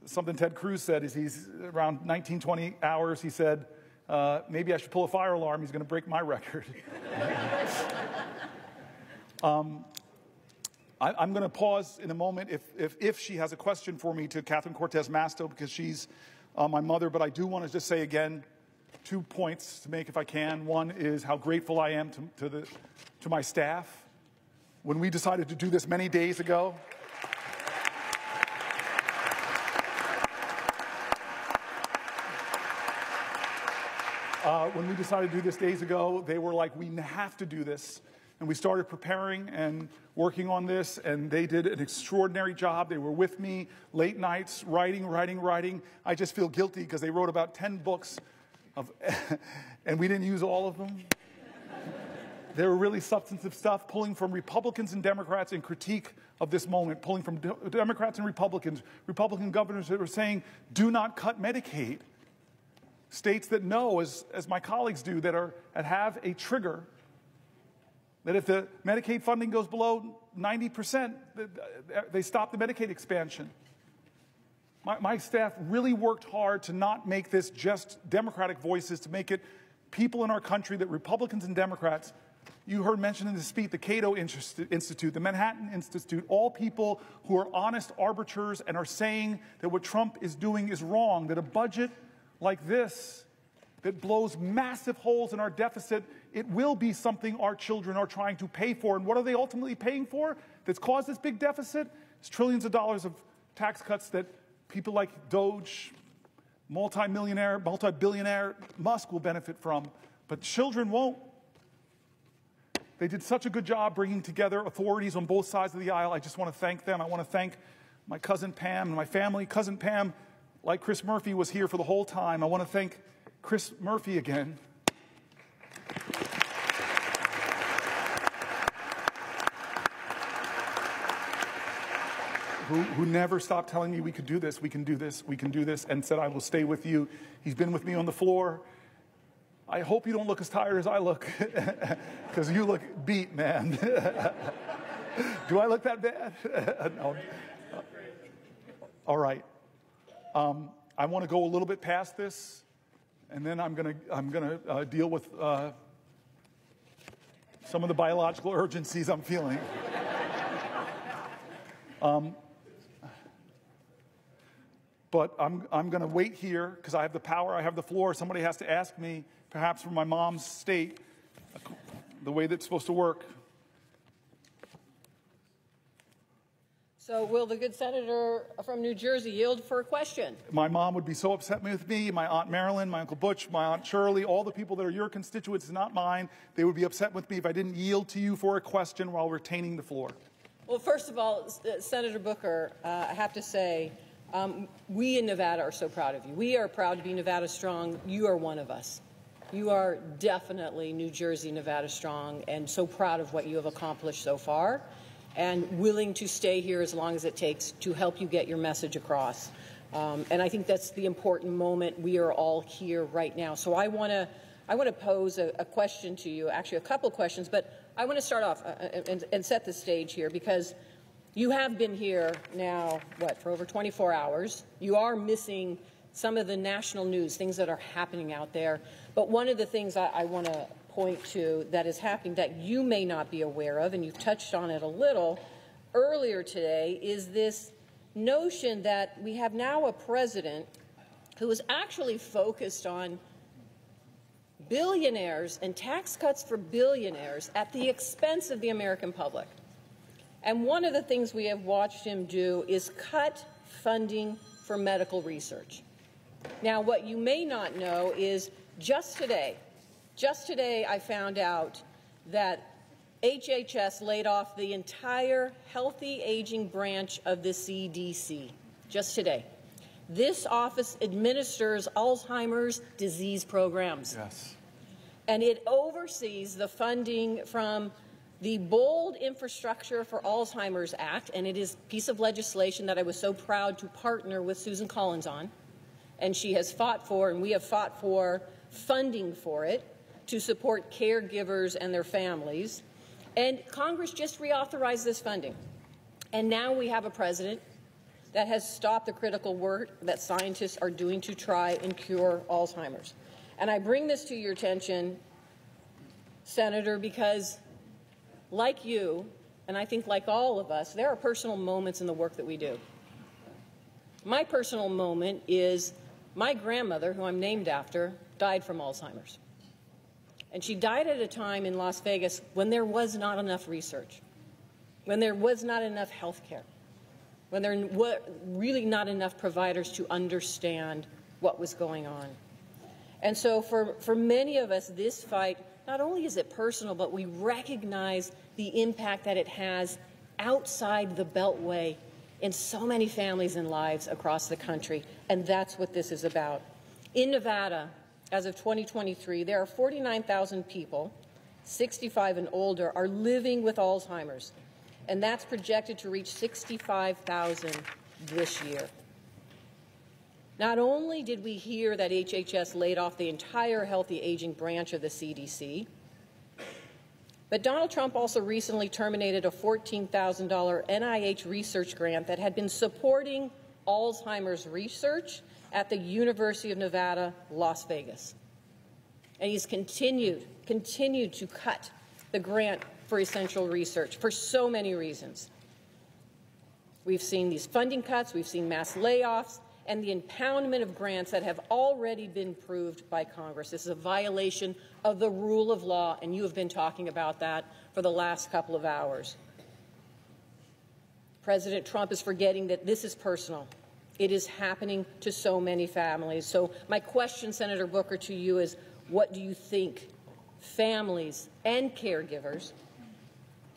something Ted Cruz said. Is he's around 19-20 hours, he said, maybe I should pull a fire alarm. He's going to break my record. I'm going to pause in a moment if she has a question for me to Catherine Cortez Masto, because she's my mother. But I do want to just say again, 2 points to make if I can. One is how grateful I am to my staff. When we decided to do this many days ago, they were like, we have to do this. And we started preparing and working on this, and they did an extraordinary job. They were with me late nights, writing. I just feel guilty because they wrote about 10 books, and we didn't use all of them. They were really substantive stuff, pulling from Republicans and Democrats in critique of this moment, pulling from Democrats and Republicans, Republican governors that were saying, do not cut Medicaid. States that know, as my colleagues do, that have a trigger, that if the Medicaid funding goes below 90%, they stop the Medicaid expansion. My staff really worked hard to not make this just Democratic voices, to make it people in our country, that Republicans and Democrats, you heard mentioned in the speech, the Cato Institute, the Manhattan Institute, all people who are honest arbiters and are saying that what Trump is doing is wrong, that a budget like this that blows massive holes in our deficit, it will be something our children are trying to pay for. And what are they ultimately paying for that's caused this big deficit? It's trillions of dollars of tax cuts that people like Doge, multi-billionaire Musk will benefit from, but children won't. They did such a good job bringing together authorities on both sides of the aisle. I just want to thank them. I want to thank my cousin Pam and my family. Cousin Pam, like Chris Murphy, was here for the whole time. I want to thank Chris Murphy again. Who never stopped telling me we could do this, we can do this, we can do this, and said, I will stay with you. He's been with me on the floor. I hope you don't look as tired as I look, because you look beat, man. Do I look that bad? No. All right. I want to go a little bit past this, and then I'm gonna deal with some of the biological urgencies I'm feeling. But I'm going to wait here because I have the power, I have the floor. Somebody has to ask me, perhaps from my mom's state, the way that's supposed to work. So will the good senator from New Jersey yield for a question? My mom would be so upset with me, my Aunt Marilyn, my Uncle Butch, my Aunt Shirley, all the people that are your constituents, not mine. They would be upset with me if I didn't yield to you for a question while retaining the floor. Well, first of all, Senator Booker, I have to say, we in Nevada are so proud of you. We are proud to be Nevada Strong. You are one of us. You are definitely New Jersey, Nevada Strong, and so proud of what you have accomplished so far, and willing to stay here as long as it takes to help you get your message across. And I think that's the important moment. We are all here right now. So I want I want to pose a question to you, actually a couple questions, but I want to start off and set the stage here, because you have been here now, for over 24 hours. You are missing some of the national news, things that are happening out there. But one of the things I want to point to that is happening that you may not be aware of, and you've touched on it a little earlier today, is this notion that we have now a president who is actually focused on billionaires and tax cuts for billionaires at the expense of the American public. And one of the things we have watched him do is cut funding for medical research. Now, what you may not know is just today I found out that HHS laid off the entire healthy aging branch of the CDC just today. This office administers Alzheimer's disease programs. Yes. And it oversees the funding from the Bold Infrastructure for Alzheimer's Act, and it is a piece of legislation that I was so proud to partner with Susan Collins on. And she has fought for, and we have fought for, funding for it to support caregivers and their families. And Congress just reauthorized this funding. And now we have a president that has stopped the critical work that scientists are doing to try and cure Alzheimer's. And I bring this to your attention, Senator, because like you, and I think like all of us, there are personal moments in the work that we do. My personal moment is my grandmother, who I'm named after, died from Alzheimer's. And she died at a time in Las Vegas when there was not enough research, when there was not enough health care, when there were really not enough providers to understand what was going on. And so for many of us, this fight, not only is it personal, but we recognize the impact that it has outside the Beltway in so many families and lives across the country. And that's what this is about. In Nevada, as of 2023, there are 49,000 people, 65 and older, are living with Alzheimer's. And that's projected to reach 65,000 this year. Not only did we hear that HHS laid off the entire healthy aging branch of the CDC, but Donald Trump also recently terminated a $14,000 NIH research grant that had been supporting Alzheimer's research at the University of Nevada, Las Vegas. And he's continued to cut the grant for essential research for so many reasons. We've seen these funding cuts, we've seen mass layoffs, and the impoundment of grants that have already been approved by Congress. This is a violation of the rule of law, and you have been talking about that for the last couple of hours. President Trump is forgetting that this is personal. It is happening to so many families. So my question, Senator Booker, to you is, what do you think families and caregivers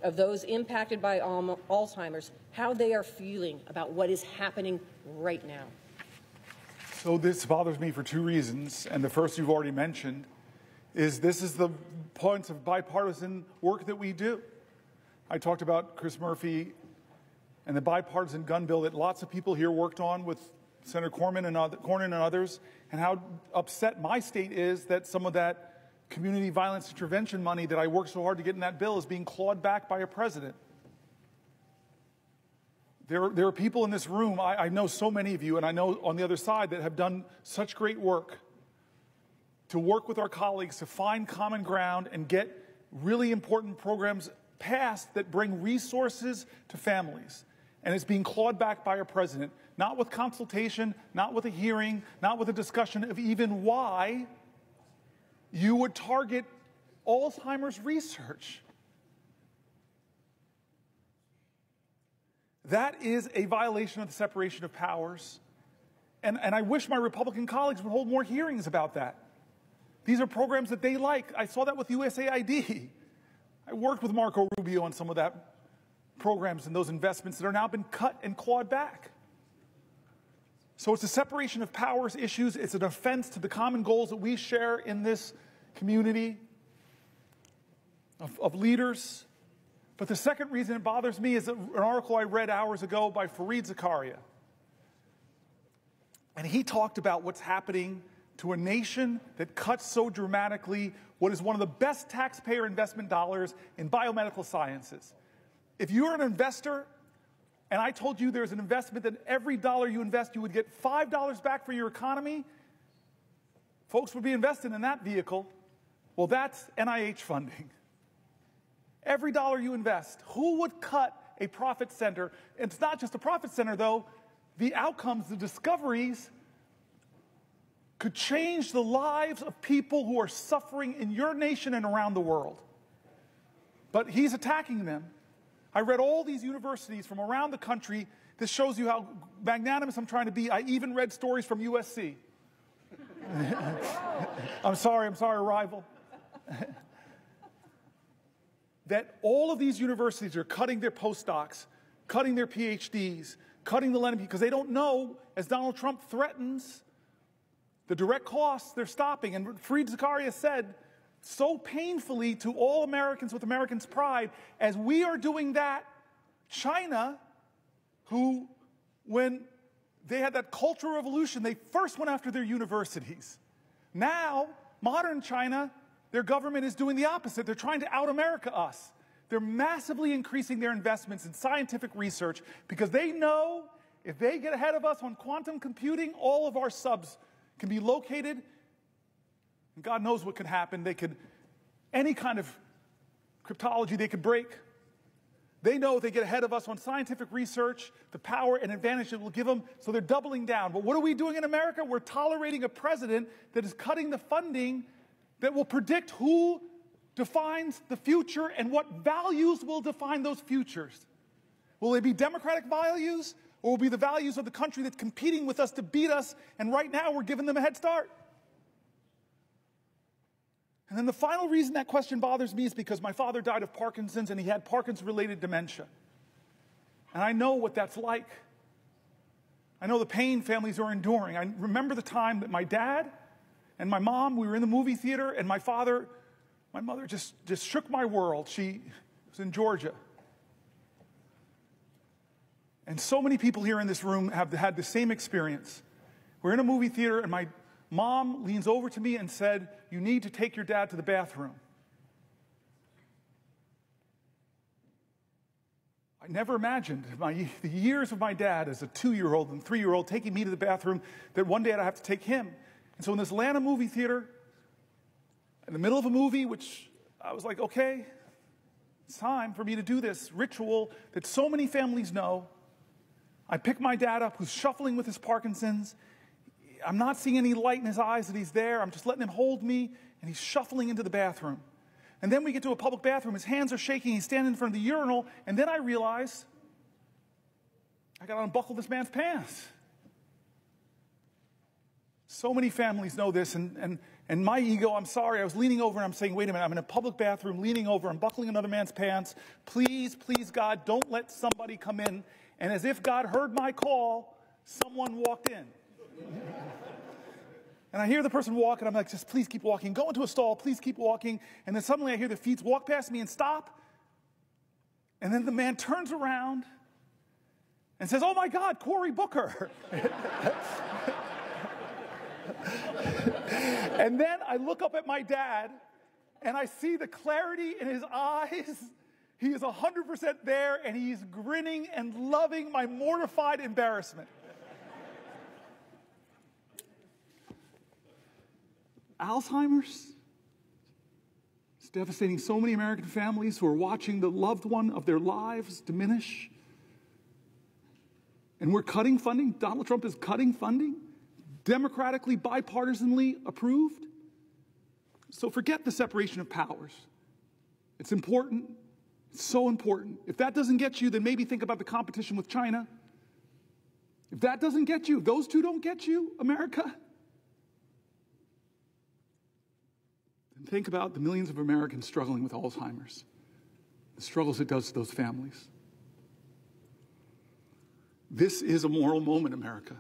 of those impacted by Alzheimer's, how they are feeling about what is happening right now? So this bothers me for two reasons, and the first you've already mentioned is this is the points of bipartisan work that we do. I talked about Chris Murphy and the bipartisan gun bill that lots of people here worked on with Senator Cornyn and others, and how upset my state is that some of that community violence intervention money that I worked so hard to get in that bill is being clawed back by a president. There are people in this room, I know so many of you, and I know on the other side, that have done such great work to work with our colleagues to find common ground and get really important programs passed that bring resources to families. And it's being clawed back by a president, not with consultation, not with a hearing, not with a discussion of even why you would target Alzheimer's research. That is a violation of the separation of powers. And I wish my Republican colleagues would hold more hearings about that. These are programs that they like. I saw that with USAID. I worked with Marco Rubio on some of that programs and those investments that are now been cut and clawed back. So it's a separation of powers issues. It's an offense to the common goals that we share in this community of leaders. But the second reason it bothers me is an article I read hours ago by Fareed Zakaria. And he talked about what's happening to a nation that cuts so dramatically what is one of the best taxpayer investment dollars in biomedical sciences. If you're an investor, and I told you there's an investment that every dollar you invest, you would get $5 back for your economy, folks would be investing in that vehicle. Well, that's NIH funding. Every dollar you invest, who would cut a profit center? It's not just a profit center, though. The outcomes, the discoveries, could change the lives of people who are suffering in your nation and around the world. But he's attacking them. I read all these universities from around the country. This shows you how magnanimous I'm trying to be. I even read stories from USC. I'm sorry, rival. That all of these universities are cutting their postdocs, cutting their PhDs, cutting the lending, because they don't know, as Donald Trump threatens, the direct costs they're stopping. And Fareed Zakaria said so painfully to all Americans with Americans' pride, as we are doing that, China, who, when they had that Cultural Revolution, they first went after their universities. Now, modern China, their government is doing the opposite. They're trying to out-America us. They're massively increasing their investments in scientific research because they know if they get ahead of us on quantum computing, all of our subs can be located. And God knows what could happen. They could, any kind of cryptology they could break. They know if they get ahead of us on scientific research, the power and advantage it will give them, so they're doubling down. But what are we doing in America? We're tolerating a president that is cutting the funding that will predict who defines the future and what values will define those futures. Will they be democratic values, or will it be the values of the country that's competing with us to beat us, and right now we're giving them a head start? And then the final reason that question bothers me is because my father died of Parkinson's, and he had Parkinson's-related dementia. And I know what that's like. I know the pain families are enduring. I remember the time that my dad and my mom, we were in the movie theater, and my mother just shook my world. She was in Georgia. And so many people here in this room have had the same experience. We're in a movie theater, and my mom leans over to me and said, "You need to take your dad to the bathroom." I never imagined the years of my dad as a 2-year-old and 3-year-old taking me to the bathroom, that one day I'd have to take him. And so in this Atlanta movie theater, in the middle of a movie, which I was like, okay, it's time for me to do this ritual that so many families know. I pick my dad up, who's shuffling with his Parkinson's. I'm not seeing any light in his eyes that he's there. I'm just letting him hold me, and he's shuffling into the bathroom. And then we get to a public bathroom. His hands are shaking. He's standing in front of the urinal, and then I realize I got to unbuckle this man's pants. So many families know this, and my ego, I'm sorry, I was leaning over and I'm saying, wait a minute, I'm in a public bathroom, leaning over, I'm buckling another man's pants. Please, please, God, don't let somebody come in. And as if God heard my call, someone walked in. And I hear the person walk, and I'm like, just please keep walking. Go into a stall, please keep walking. And then suddenly I hear the feet walk past me and stop. And then the man turns around and says, "Oh my God, Cory Booker." And then I look up at my dad, and I see the clarity in his eyes. He is 100% there, and he's grinning and loving my mortified embarrassment. Alzheimer's is devastating so many American families who are watching the loved one of their lives diminish. And we're cutting funding. Donald Trump is cutting funding, democratically, bipartisanly approved. So forget the separation of powers. It's important. It's so important. If that doesn't get you, then maybe think about the competition with China. If that doesn't get you, those two don't get you, America, then think about the millions of Americans struggling with Alzheimer's, the struggles it does to those families. This is a moral moment, America.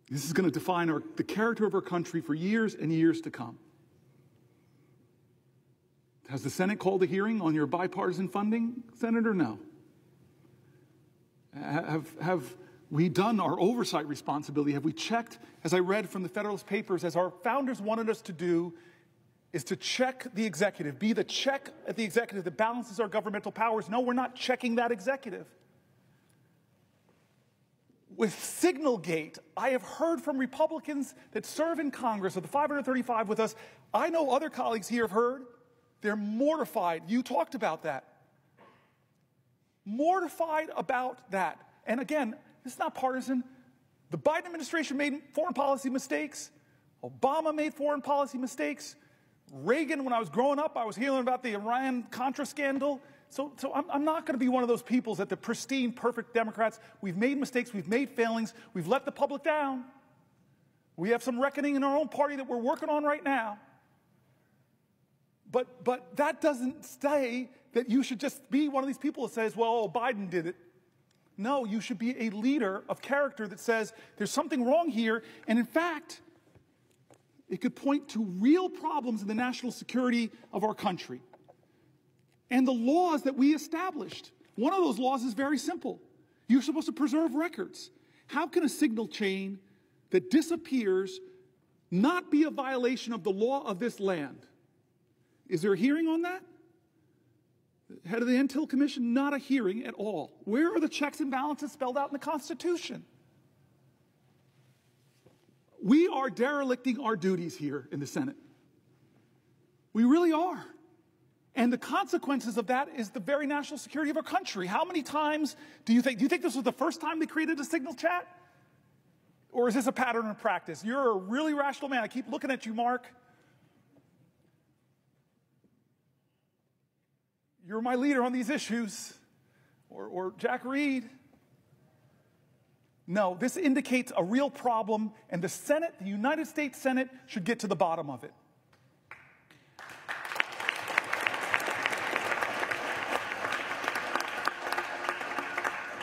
This is going to define the character of our country for years and years to come. Has the Senate called a hearing on your bipartisan funding, Senator? No. Have we done our oversight responsibility? Have we checked, as I read from the Federalist Papers, as our founders wanted us to do, is to check the executive, be the check at the executive that balances our governmental powers? No, we're not checking that executive. With Signalgate, I have heard from Republicans that serve in Congress, of the 535 with us, I know other colleagues here have heard, they're mortified. You talked about that. Mortified about that. And again, it's not partisan. The Biden administration made foreign policy mistakes. Obama made foreign policy mistakes. Reagan, when I was growing up, I was hearing about the Iran-Contra scandal. So I'm not going to be one of those peoples that the pristine, perfect Democrats. We've made mistakes. We've made failings. We've let the public down. We have some reckoning in our own party that we're working on right now. But that doesn't say that you should just be one of these people that says, well, Biden did it. No, you should be a leader of character that says there's something wrong here. And in fact, it could point to real problems in the national security of our country. And the laws that we established. One of those laws is very simple. You're supposed to preserve records. How can a signal chain that disappears not be a violation of the law of this land? Is there a hearing on that? Head of the Intel Commission, not a hearing at all. Where are the checks and balances spelled out in the Constitution? We are derelicting our duties here in the Senate. We really are. And the consequences of that is the very national security of our country. How many times do you think this was the first time they created a signal chat? Or is this a pattern of practice? You're a really rational man. I keep looking at you, Mark. You're my leader on these issues. Or Jack Reed. No, this indicates a real problem, and the Senate, the United States Senate, should get to the bottom of it.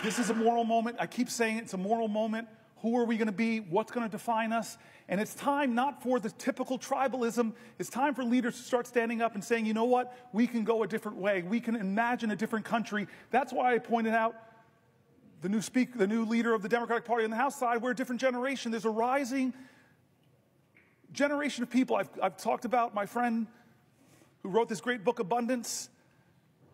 This is a moral moment. I keep saying it's a moral moment. Who are we going to be? What's going to define us? And it's time not for the typical tribalism. It's time for leaders to start standing up and saying, you know what? We can go a different way. We can imagine a different country. That's why I pointed out the new leader of the Democratic Party on the House side. We're a different generation. There's a rising generation of people. I've talked about my friend who wrote this great book, Abundance.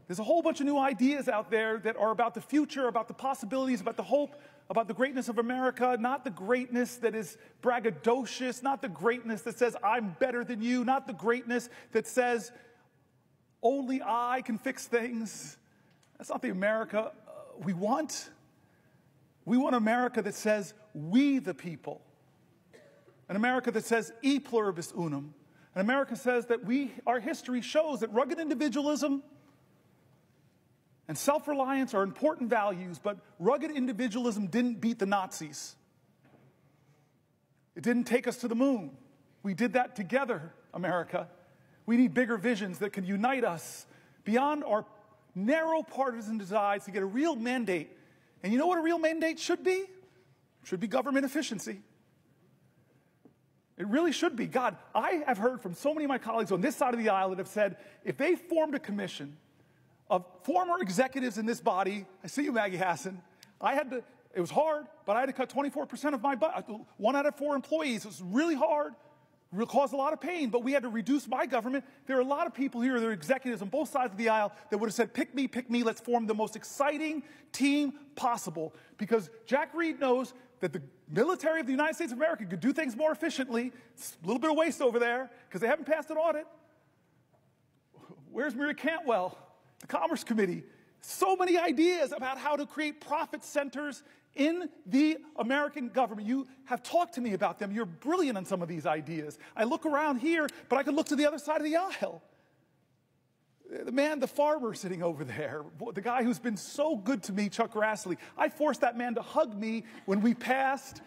There's a whole bunch of new ideas out there that are about the future, about the possibilities, about the hope, about the greatness of America, not the greatness that is braggadocious, not the greatness that says, I'm better than you, not the greatness that says, only I can fix things. That's not the America we want. We want America that says, we the people. An America that says, e pluribus unum. An America says that our history shows that rugged individualism and self-reliance are important values, but rugged individualism didn't beat the Nazis. It didn't take us to the moon. We did that together, America. We need bigger visions that can unite us beyond our narrow partisan divides to get a real mandate. And you know what a real mandate should be? It should be government efficiency. It really should be. God, I have heard from so many of my colleagues on this side of the aisle that have said, if they formed a commission of former executives in this body, I see you, Maggie Hassan, it was hard, but I had to cut 24% of my budget, 1 out of 4 employees. It was really hard, it caused a lot of pain, but we had to reduce my government. There are a lot of people here, there are executives on both sides of the aisle that would have said, pick me, let's form the most exciting team possible. Because Jack Reed knows that the military of the United States of America could do things more efficiently. It's a little bit of waste over there, because they haven't passed an audit. Where's Mary Cantwell? The Commerce Committee, so many ideas about how to create profit centers in the American government. You have talked to me about them. You're brilliant on some of these ideas. I look around here, but I could look to the other side of the aisle. The farmer sitting over there, the guy who's been so good to me, Chuck Grassley. I forced that man to hug me when we passed.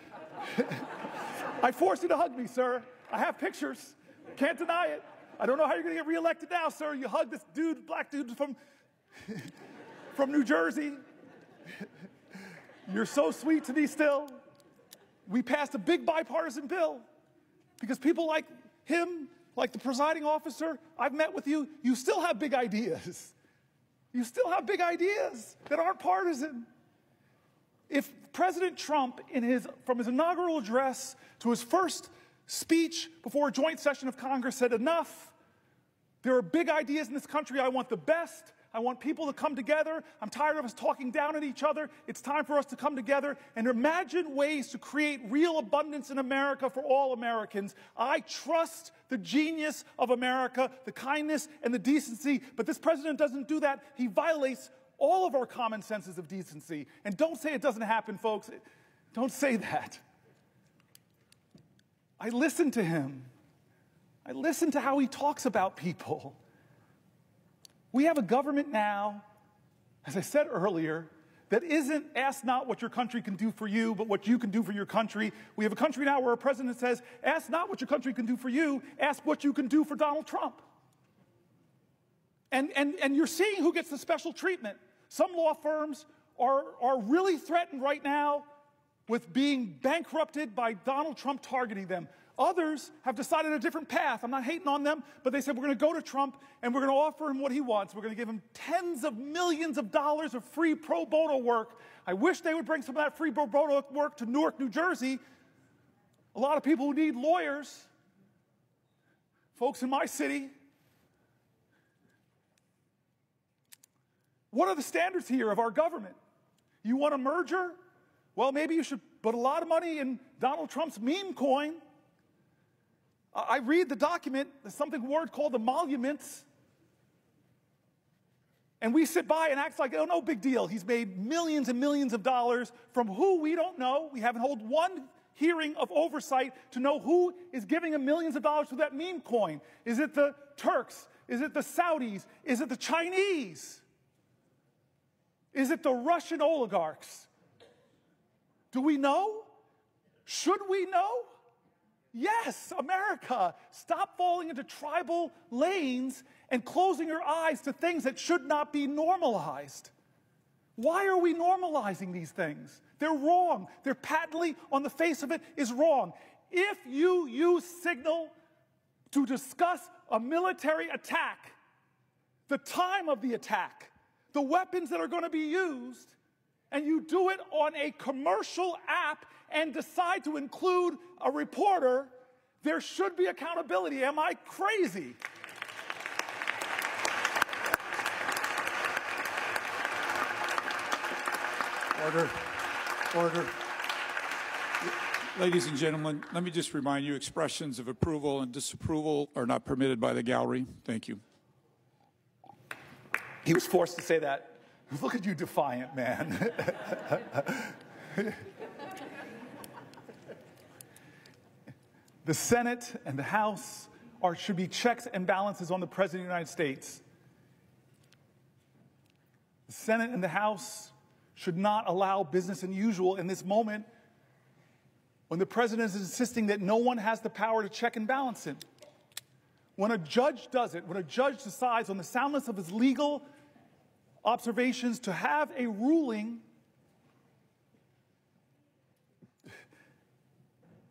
I forced you to hug me, sir. I have pictures. Can't deny it. I don't know how you're going to get reelected now, sir. You hug this dude, black dude from New Jersey. You're so sweet to me still. We passed a big bipartisan bill because people like him, like the presiding officer, I've met with you, you still have big ideas. You still have big ideas that aren't partisan. if President Trump, from his inaugural address to his first speech before a joint session of Congress, said enough, there are big ideas in this country, I want the best, I want people to come together, I'm tired of us talking down at each other, it's time for us to come together and imagine ways to create real abundance in America for all Americans. I trust the genius of America, the kindness and the decency, but this president doesn't do that. He violates all of our common senses of decency. And don't say it doesn't happen, folks. Don't say that. I listen to him. I listen to how he talks about people. We have a government now, as I said earlier, that isn't ask not what your country can do for you, but what you can do for your country. We have a country now where a president says, ask not what your country can do for you, ask what you can do for Donald Trump. And you're seeing who gets the special treatment. Some law firms are really threatened right now with being bankrupted by Donald Trump targeting them. Others have decided a different path. I'm not hating on them, but they said we're going to go to Trump and we're going to offer him what he wants. We're going to give him tens of millions of dollars of free pro bono work. I wish they would bring some of that free pro bono work to Newark, New Jersey. A lot of people who need lawyers, folks in my city. What are the standards here of our government? You want a merger? Well, maybe you should put a lot of money in Donald Trump's meme coin. I read the document, there's something word called emoluments. And we sit by and act like, oh, no big deal. He's made millions and millions of dollars from who we don't know. We haven't held one hearing of oversight to know who is giving him millions of dollars for that meme coin. Is it the Turks? Is it the Saudis? Is it the Chinese? Is it the Russian oligarchs? Do we know? Should we know? Yes, America, stop falling into tribal lanes and closing your eyes to things that should not be normalized. Why are we normalizing these things? They're wrong. They're patently, on the face of it, is wrong. If you use signal to discuss a military attack, the time of the attack, the weapons that are going to be used, and you do it on a commercial app and decide to include a reporter, there should be accountability. Am I crazy? Order. Order. Ladies and gentlemen, let me just remind you, expressions of approval and disapproval are not permitted by the gallery. Thank you. He was forced to say that. Look at you, defiant man. The Senate and the House should be checks and balances on the President of the United States. The Senate and the House should not allow business as usual in this moment when the President is insisting that no one has the power to check and balance it. When a judge does it, when a judge decides on the soundness of his legal observations to have a ruling,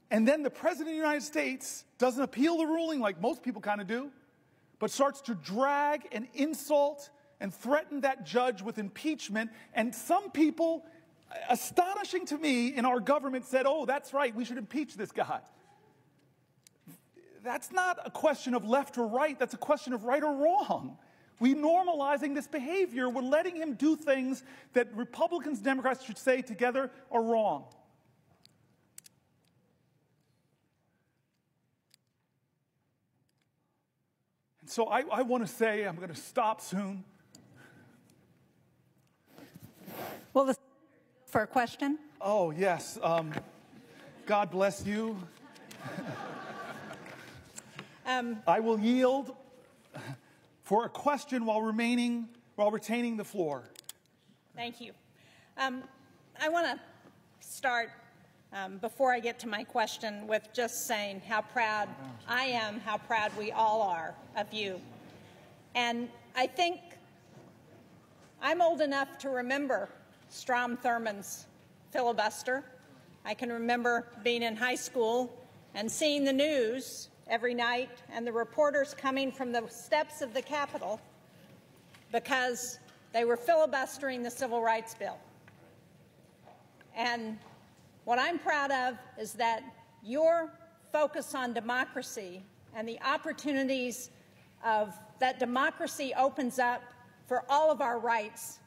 and then the President of the United States doesn't appeal the ruling like most people kind of do, but starts to drag and insult and threaten that judge with impeachment. And some people, astonishing to me, in our government said, oh, that's right, we should impeach this guy. That's not a question of left or right, that's a question of right or wrong. We're normalizing this behavior. We're letting him do things that Republicans and Democrats should say together are wrong. And so I want to say, I'm going to stop soon. Well, for a question? Oh, yes. God bless you. I will yield for a question while retaining the floor. Thank you. I want to start, before I get to my question, with just saying how proud I am, how proud we all are of you. And I think I'm old enough to remember Strom Thurmond's filibuster. I can remember being in high school and seeing the news every night and the reporters coming from the steps of the Capitol because they were filibustering the Civil Rights Bill. And what I'm proud of is that your focus on democracy and the opportunities that democracy opens up for all of our rights,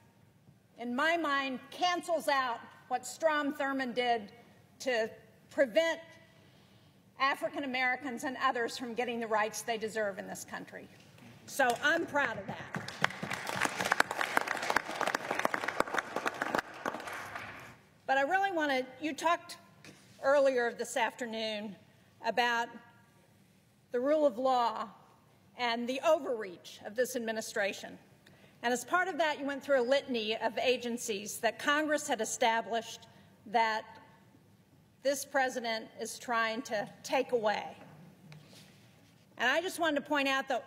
in my mind, cancels out what Strom Thurmond did to prevent African Americans and others from getting the rights they deserve in this country. So I'm proud of that. But I really want to, you talked earlier this afternoon about the rule of law and the overreach of this administration. And as part of that, you went through a litany of agencies that Congress had established that this president is trying to take away. And I just wanted to point out that,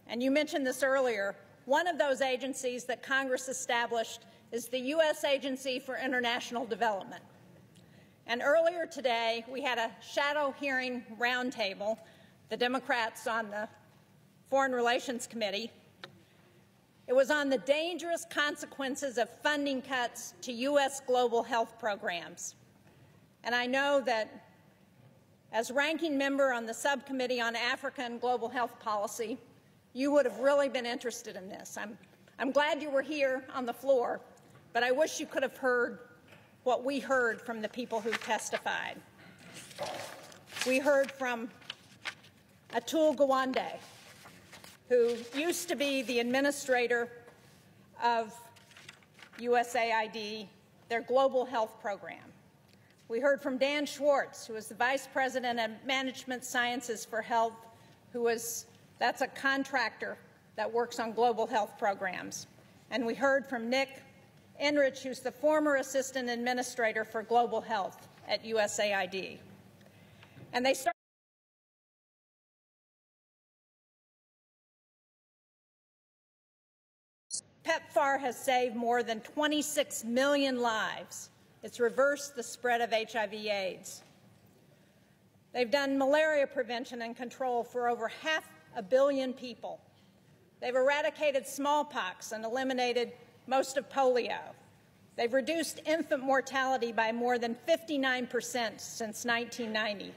and you mentioned this earlier, one of those agencies that Congress established is the U.S. Agency for International Development. And earlier today, we had a shadow hearing roundtable, the Democrats on the Foreign Relations Committee. It was on the dangerous consequences of funding cuts to U.S. global health programs. And I know that as ranking member on the subcommittee on Africa and global health policy, you would have really been interested in this. I'm glad you were here on the floor, but I wish you could have heard what we heard from the people who testified. We heard from Atul Gawande, who used to be the administrator of USAID, their global health program. We heard from Dan Schwartz, who is the Vice President of Management Sciences for Health, that's a contractor that works on global health programs. And we heard from Nick Enrich, who's the former Assistant Administrator for Global Health at USAID. And they started PEPFAR has saved more than 26 million lives. It's reversed the spread of HIV/AIDS. They've done malaria prevention and control for over 500 million people. They've eradicated smallpox and eliminated most of polio. They've reduced infant mortality by more than 59% since 1990.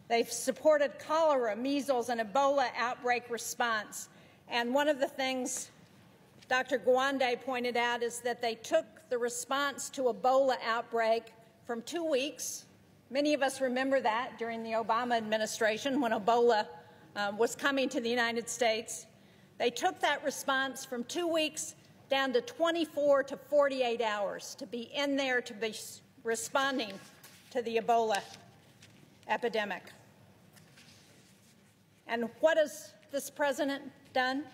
They've supported cholera, measles, and Ebola outbreak response. And one of the things Dr. Gawande pointed out is that they took the response to Ebola outbreak from 2 weeks. Many of us remember that during the Obama administration when Ebola was coming to the United States. They took that response from 2 weeks down to 24 to 48 hours to be in there to be responding to the Ebola epidemic. And what has this president done?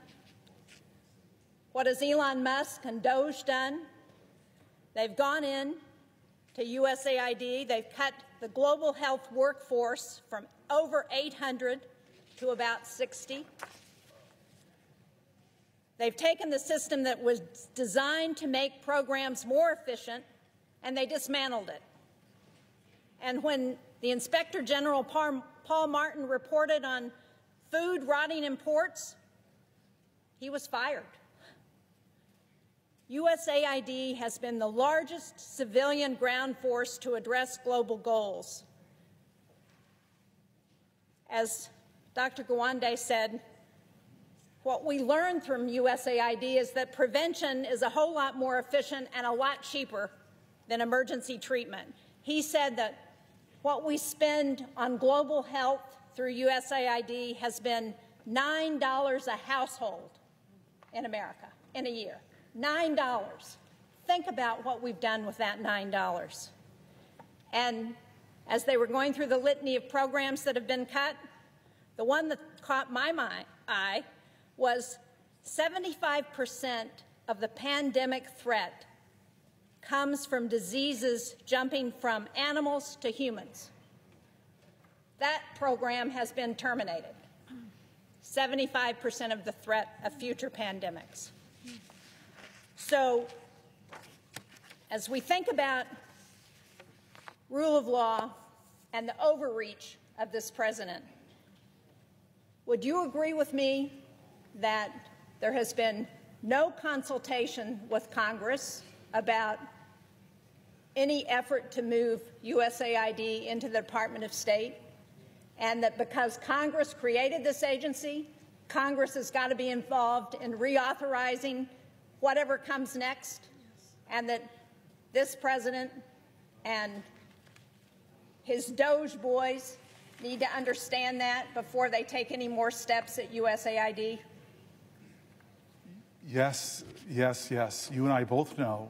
What has Elon Musk and Doge done? They've gone in to USAID. They've cut the global health workforce from over 800 to about 60. They've taken the system that was designed to make programs more efficient, and they dismantled it. And when the Inspector General Paul Martin reported on food rotting in ports, he was fired. USAID has been the largest civilian ground force to address global goals. As Dr. Gawande said, what we learned from USAID is that prevention is a whole lot more efficient and a lot cheaper than emergency treatment. He said that what we spend on global health through USAID has been $9 a household in America in a year. $9. Think about what we've done with that $9. And as they were going through the litany of programs that have been cut, the one that caught my eye was 75% of the pandemic threat comes from diseases jumping from animals to humans. That program has been terminated. 75% of the threat of future pandemics. So, as we think about rule of law and the overreach of this president, would you agree with me that there has been no consultation with Congress about any effort to move USAID into the Department of State, and that because Congress created this agency, Congress has got to be involved in reauthorizing whatever comes next, and that this president and his Doge boys need to understand that before they take any more steps at USAID? Yes, yes, yes. You and I both know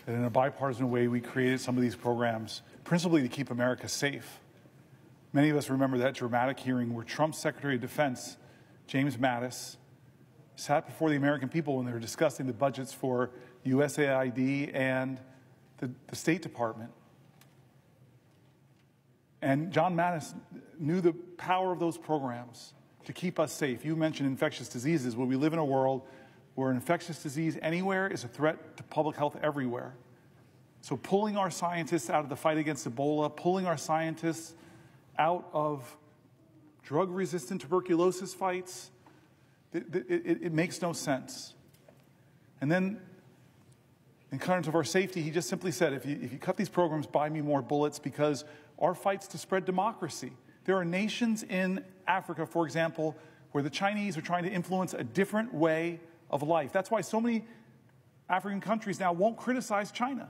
that in a bipartisan way we created some of these programs principally to keep America safe. Many of us remember that dramatic hearing where Trump's Secretary of Defense, James Mattis, sat before the American people when they were discussing the budgets for USAID and the State Department. And John Mattis knew the power of those programs to keep us safe. You mentioned infectious diseases. Well, we live in a world where an infectious disease anywhere is a threat to public health everywhere. So pulling our scientists out of the fight against Ebola, pulling our scientists out of drug-resistant tuberculosis fights, it makes no sense. And then, in terms of our safety, he just simply said, if you cut these programs, buy me more bullets, because our fight's to spread democracy. There are nations in Africa, for example, where the Chinese are trying to influence a different way of life. That's why so many African countries now won't criticize China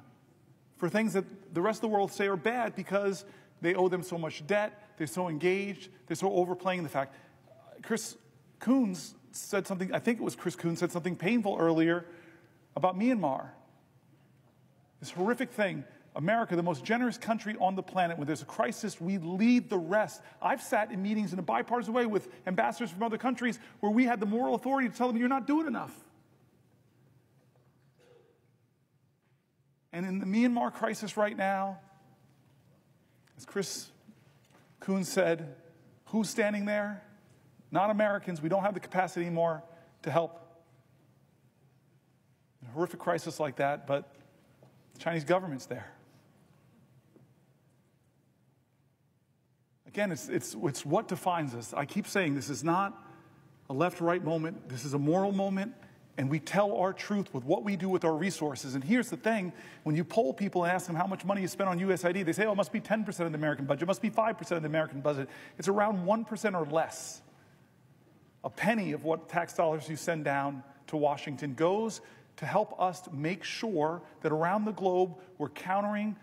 for things that the rest of the world say are bad because they owe them so much debt, they're so engaged, they're so overplaying the fact. Chris Coons said something, I think it was Chris Coons said something painful earlier about Myanmar. This horrific thing. America, the most generous country on the planet, when there's a crisis, we lead the rest. I've sat in meetings in a bipartisan way with ambassadors from other countries where we had the moral authority to tell them, you're not doing enough. And in the Myanmar crisis right now, as Chris Coons said, who's standing there? Not Americans. We don't have the capacity anymore to help in a horrific crisis like that, but the Chinese government's there. Again, it's what defines us. I keep saying this is not a left-right moment. This is a moral moment, and we tell our truth with what we do with our resources. And here's the thing. When you poll people and ask them how much money you spend on USAID, they say, oh, it must be 10% of the American budget. It must be 5% of the American budget. It's around 1% or less. A penny of what tax dollars you send down to Washington goes to help us to make sure that around the globe we're countering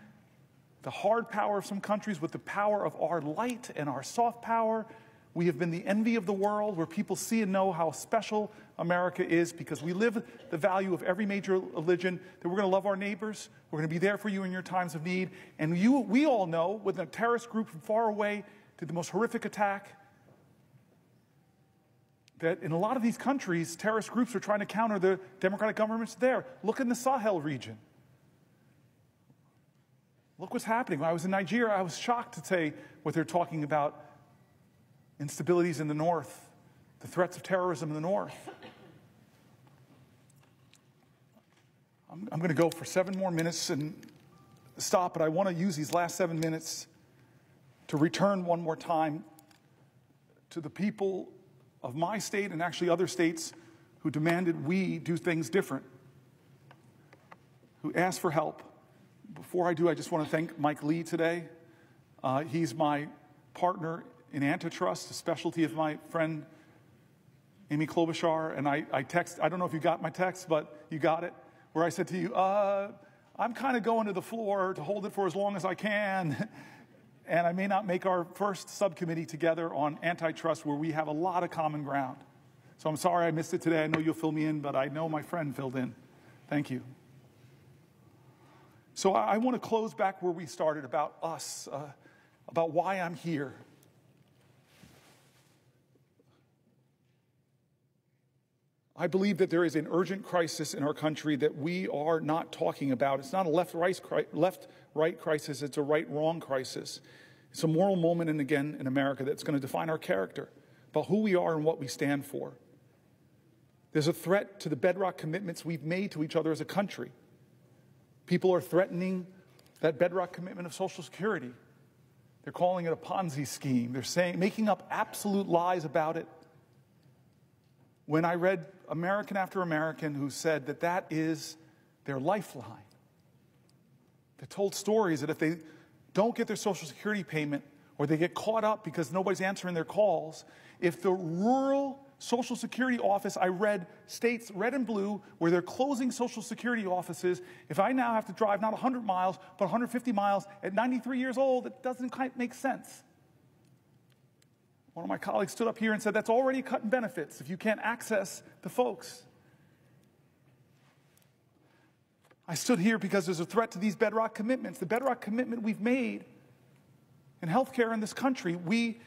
the hard power of some countries with the power of our light and our soft power. We have been the envy of the world, where people see and know how special America is because we live the value of every major religion, that we're going to love our neighbors, we're going to be there for you in your times of need. And we all know, with a terrorist group from far away did the most horrific attack, that in a lot of these countries, terrorist groups are trying to counter the democratic governments there. Look in the Sahel region. Look what's happening. When I was in Nigeria, I was shocked to say what they're talking about, instabilities in the north, the threats of terrorism in the north. I'm going to go for 7 more minutes and stop, but I want to use these last 7 minutes to return one more time to the people of my state and actually other states who demanded we do things different, who asked for help. Before I do, I just want to thank Mike Lee today. He's my partner in antitrust, a specialty of my friend Amy Klobuchar. And I don't know if you got my text, but you got it, where I said to you, I'm kind of going to the floor to hold it for as long as I can. And I may not make our first subcommittee together on antitrust where we have a lot of common ground. So I'm sorry I missed it today. I know you'll fill me in, but I know my friend filled in. Thank you. So I want to close back where we started, about us, about why I'm here. I believe that there is an urgent crisis in our country that we are not talking about. It's not a left-right crisis, it's a right-wrong crisis. It's a moral moment, and again, in America, that's going to define our character, about who we are and what we stand for. There's a threat to the bedrock commitments we've made to each other as a country. People are threatening that bedrock commitment of Social Security. They're calling it a Ponzi scheme. They're making up absolute lies about it. When I read American after American who said that that is their lifeline, that told stories that if they don't get their Social Security payment or they get caught up because nobody's answering their calls, if the rural Social Security office, I read states, red and blue, where they're closing Social Security offices, if I now have to drive not 100 miles, but 150 miles at 93 years old, it doesn't quite make sense. One of my colleagues stood up here and said, that's already cutting benefits if you can't access the folks. I stood here because there's a threat to these bedrock commitments. The bedrock commitment we've made in healthcare in this country. We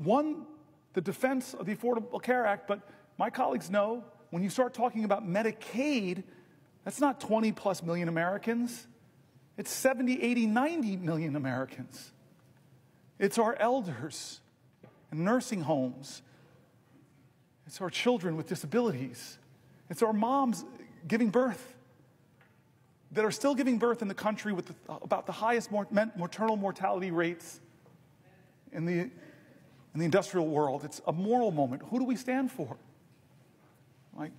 won the defense of the Affordable Care Act, but my colleagues know when you start talking about Medicaid, that's not 20 plus million Americans. It's 70, 80, 90 million Americans. It's our elders in nursing homes. It's our children with disabilities. It's our moms giving birth that are still giving birth in the country with about the highest maternal mortality rates in the industrial world. It's a moral moment. Who do we stand for? Like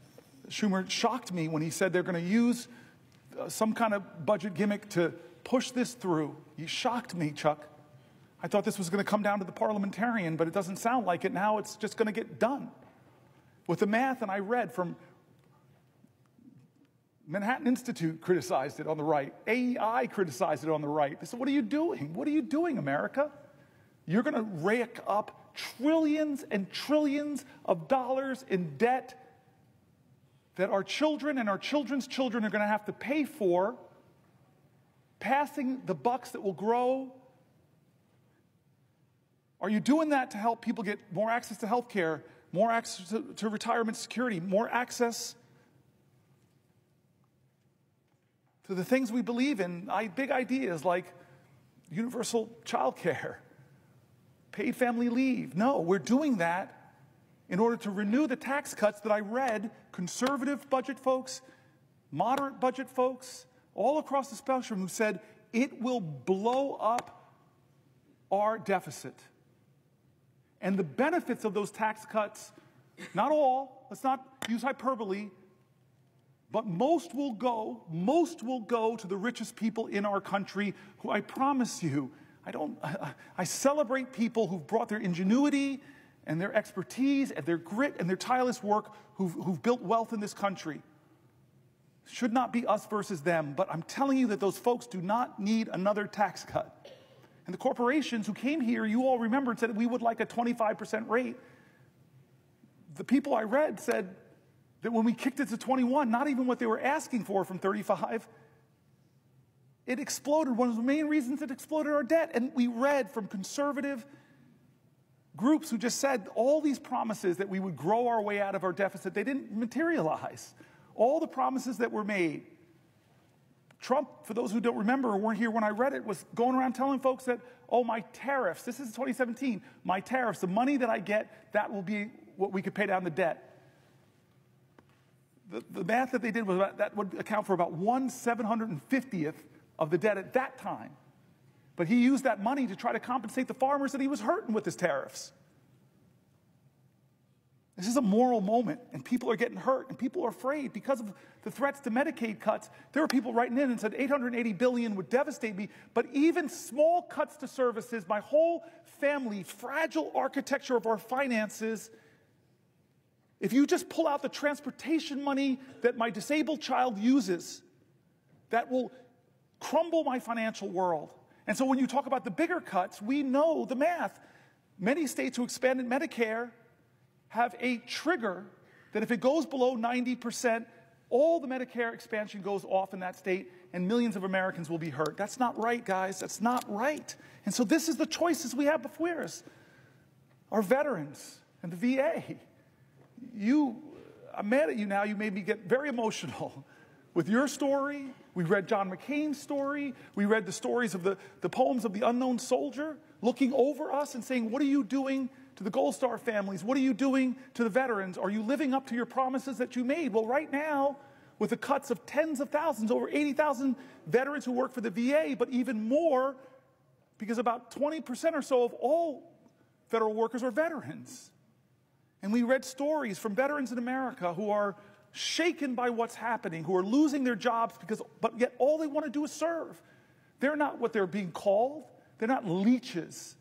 Schumer shocked me when he said they're going to use some kind of budget gimmick to push this through. He shocked me, Chuck. I thought this was going to come down to the parliamentarian, but it doesn't sound like it. Now it's just going to get done. With the math, and I read from Manhattan Institute criticized it on the right. AEI criticized it on the right. They said, what are you doing? What are you doing, America? You're going to rake up trillions and trillions of dollars in debt that our children and our children's children are going to have to pay for, passing the bucks that will grow. Are you doing that to help people get more access to health care, more access to retirement security, more access to the things we believe in, big ideas like universal child care, paid family leave? No, we're doing that in order to renew the tax cuts that I read conservative budget folks, moderate budget folks, all across the spectrum who said it will blow up our deficit. And the benefits of those tax cuts, not all, let's not use hyperbole, but most will go to the richest people in our country who I promise you, I celebrate people who've brought their ingenuity and their expertise and their grit and their tireless work who've built wealth in this country. Should not be us versus them, but I'm telling you that those folks do not need another tax cut. And the corporations who came here, you all remembered, said we would like a 25% rate. The people I read said that when we kicked it to 21, not even what they were asking for from 35, it exploded. One of the main reasons it exploded our debt. And we read from conservative groups who just said all these promises that we would grow our way out of our deficit, they didn't materialize. All the promises that were made. Trump, for those who don't remember or weren't here when I read it, was going around telling folks that, oh, my tariffs, this is 2017, my tariffs, the money that I get, that will be what we could pay down the debt. The math that they did was that would account for about 1/750th of the debt at that time. But he used that money to try to compensate the farmers that he was hurting with his tariffs. This is a moral moment, and people are getting hurt, and people are afraid because of the threats to Medicaid cuts. There were people writing in and said $880 billion would devastate me, but even small cuts to services, my whole family, fragile architecture of our finances, if you just pull out the transportation money that my disabled child uses, that will crumble my financial world. And so when you talk about the bigger cuts, we know the math. Many states who expanded Medicare have a trigger that if it goes below 90%, all the Medicare expansion goes off in that state and millions of Americans will be hurt. That's not right, guys. That's not right. And so this is the choices we have before us. Our veterans and the VA. I'm mad at you now. You made me get very emotional with your story. We read John McCain's story. We read the stories of the poems of the unknown soldier looking over us and saying, what are you doing to the Gold Star families? What are you doing to the veterans? Are you living up to your promises that you made? Well, right now, with the cuts of tens of thousands, over 80,000 veterans who work for the VA, but even more, because about 20% or so of all federal workers are veterans. And we read stories from veterans in America who are shaken by what's happening, who are losing their jobs but yet all they want to do is serve. They're not what they're being called. They're not leeches.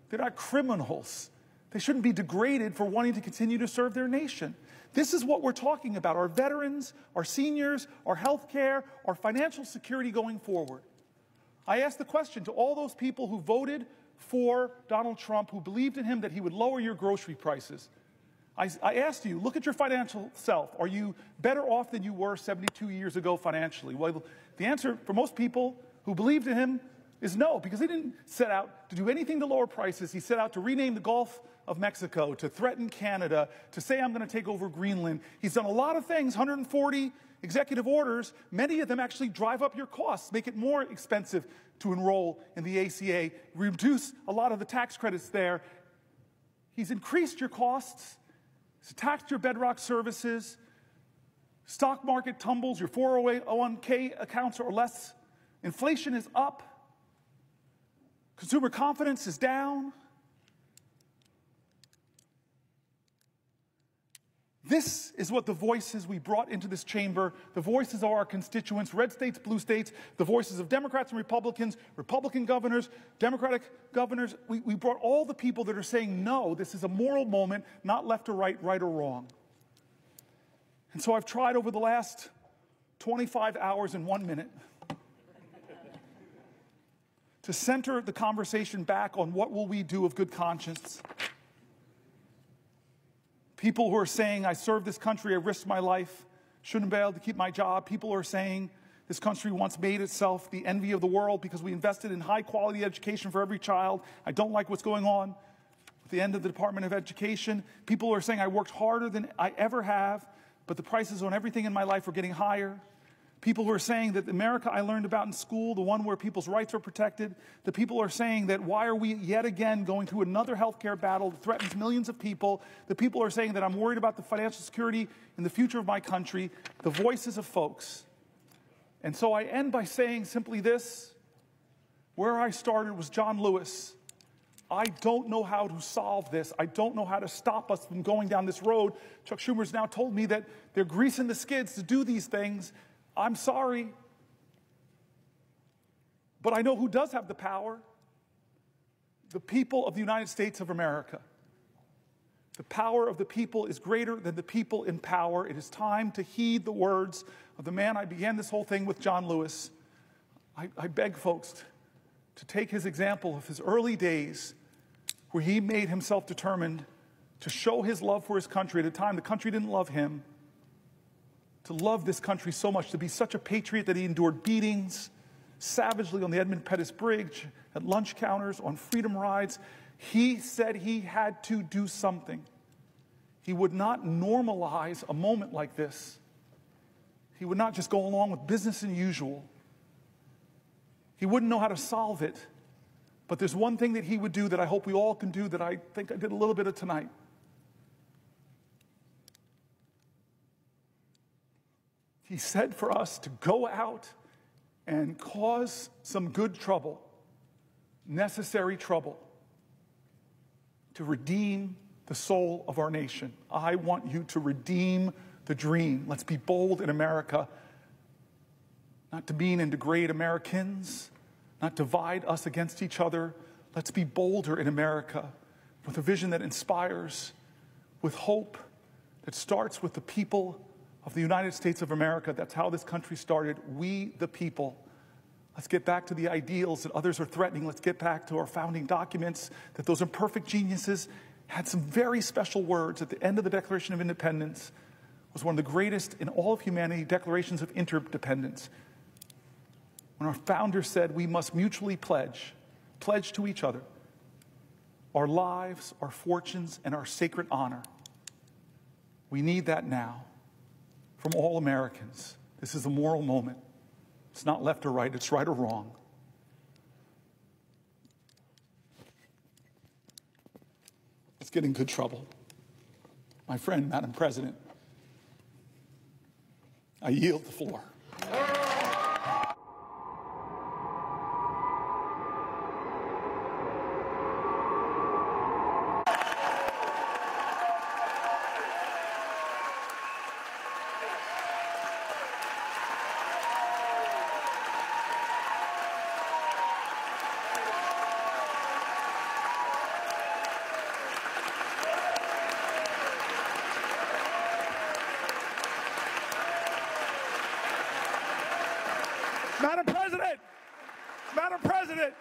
They're not criminals. They shouldn't be degraded for wanting to continue to serve their nation. This is what we're talking about, our veterans, our seniors, our health care, our financial security going forward. I asked the question to all those people who voted for Donald Trump, who believed in him that he would lower your grocery prices. I asked you, look at your financial self. Are you better off than you were 72 years ago financially? Well, the answer for most people who believed in him is no, because he didn't set out to do anything to lower prices. He set out to rename the Gulf of Mexico, to threaten Canada, to say I'm going to take over Greenland. He's done a lot of things, 140 executive orders. Many of them actually drive up your costs, make it more expensive to enroll in the ACA, reduce a lot of the tax credits there. He's increased your costs. He's taxed your bedrock services. Stock market tumbles, your 401k accounts are less. Inflation is up. Consumer confidence is down. This is what the voices we brought into this chamber, the voices of our constituents, red states, blue states, the voices of Democrats and Republicans, Republican governors, Democratic governors. We brought all the people that are saying, no, this is a moral moment, not left or right, right or wrong. And so I've tried over the last 25 hours and 1 minute to center the conversation back on what will we do of good conscience. People who are saying, I served this country, I risked my life, shouldn't be able to keep my job. People who are saying, this country once made itself the envy of the world because we invested in high-quality education for every child. I don't like what's going on at the end of the Department of Education. People who are saying, I worked harder than I ever have, but the prices on everything in my life are getting higher. People who are saying that the America I learned about in school, the one where people's rights are protected, the people are saying that why are we yet again going through another healthcare battle that threatens millions of people, the people are saying that I'm worried about the financial security and the future of my country, the voices of folks. And so I end by saying simply this, where I started was John Lewis. I don't know how to solve this. I don't know how to stop us from going down this road. Chuck Schumer's now told me that they're greasing the skids to do these things. I'm sorry, but I know who does have the power. The people of the United States of America. The power of the people is greater than the people in power. It is time to heed the words of the man I began this whole thing with, John Lewis. I beg folks to take his example of his early days where he made himself determined to show his love for his country at a time the country didn't love him. To love this country so much, to be such a patriot that he endured beatings savagely on the Edmund Pettus Bridge, at lunch counters, on freedom rides. He said he had to do something. He would not normalize a moment like this. He would not just go along with business as usual. He wouldn't know how to solve it. But there's one thing that he would do that I hope we all can do that I think I did a little bit of tonight. He said for us to go out and cause some good trouble, necessary trouble, to redeem the soul of our nation. I want you to redeem the dream. Let's be bold in America, not to mean and degrade Americans, not divide us against each other. Let's be bolder in America with a vision that inspires, with hope that starts with the people of the United States of America. That's how this country started. We, the people. Let's get back to the ideals that others are threatening. Let's get back to our founding documents, that those imperfect geniuses had some very special words at the end of the Declaration of Independence. It was one of the greatest in all of humanity declarations of interdependence. When our founders said we must mutually pledge to each other our lives, our fortunes, and our sacred honor. We need that now. From all Americans. This is a moral moment. It's not left or right, it's right or wrong. Let's get in good trouble. My friend, Madam President, I yield the floor. Madam President,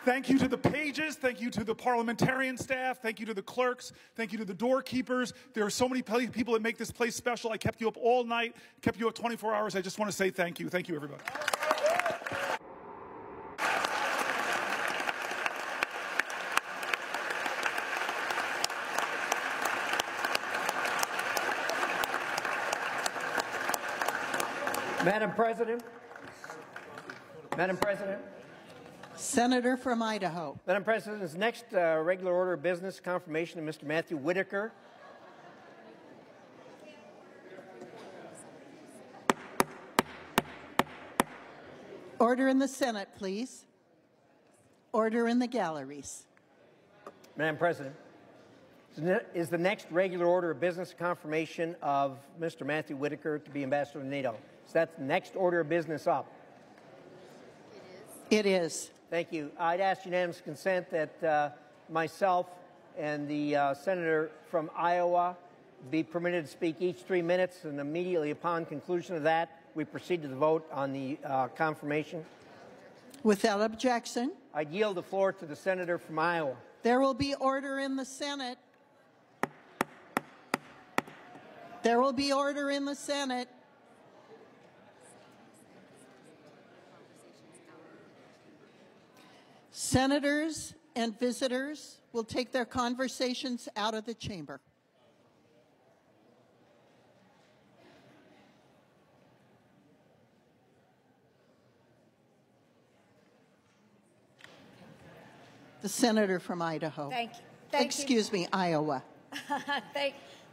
thank you to the pages, thank you to the parliamentarian staff, thank you to the clerks, thank you to the doorkeepers. There are so many people that make this place special. I kept you up all night, kept you up 24 hours. I just want to say thank you. Thank you, everybody. Madam President. Madam President. Senator from Idaho. Madam President, this next regular order of business, confirmation of Mr. Matthew Whitaker. Order in the Senate, please. Order in the galleries. Madam President, is the next regular order of business confirmation of Mr. Matthew Whitaker to be ambassador to NATO? So that's the next order of business up. It is. Thank you. I'd ask unanimous consent that myself and the senator from Iowa be permitted to speak each 3 minutes, and immediately upon conclusion of that, we proceed to the vote on the confirmation. Without objection. I yield the floor to the senator from Iowa. There will be order in the Senate. There will be order in the Senate. Senators and visitors will take their conversations out of the chamber. The senator from Idaho. Thank you. Excuse me, Iowa.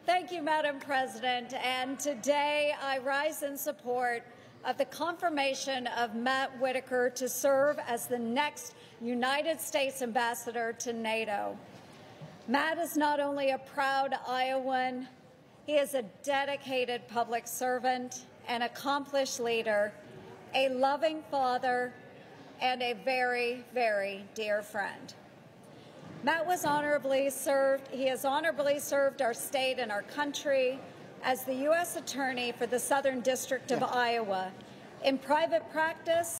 Thank you, Madam President. And today I rise in support of the confirmation of Matt Whitaker to serve as the next United States ambassador to NATO. Matt is not only a proud Iowan, he is a dedicated public servant, an accomplished leader, a loving father, and a very, very dear friend. Matt was honorably served. He has honorably served our state and our country as the U.S. Attorney for the Southern District of Iowa. In private practice,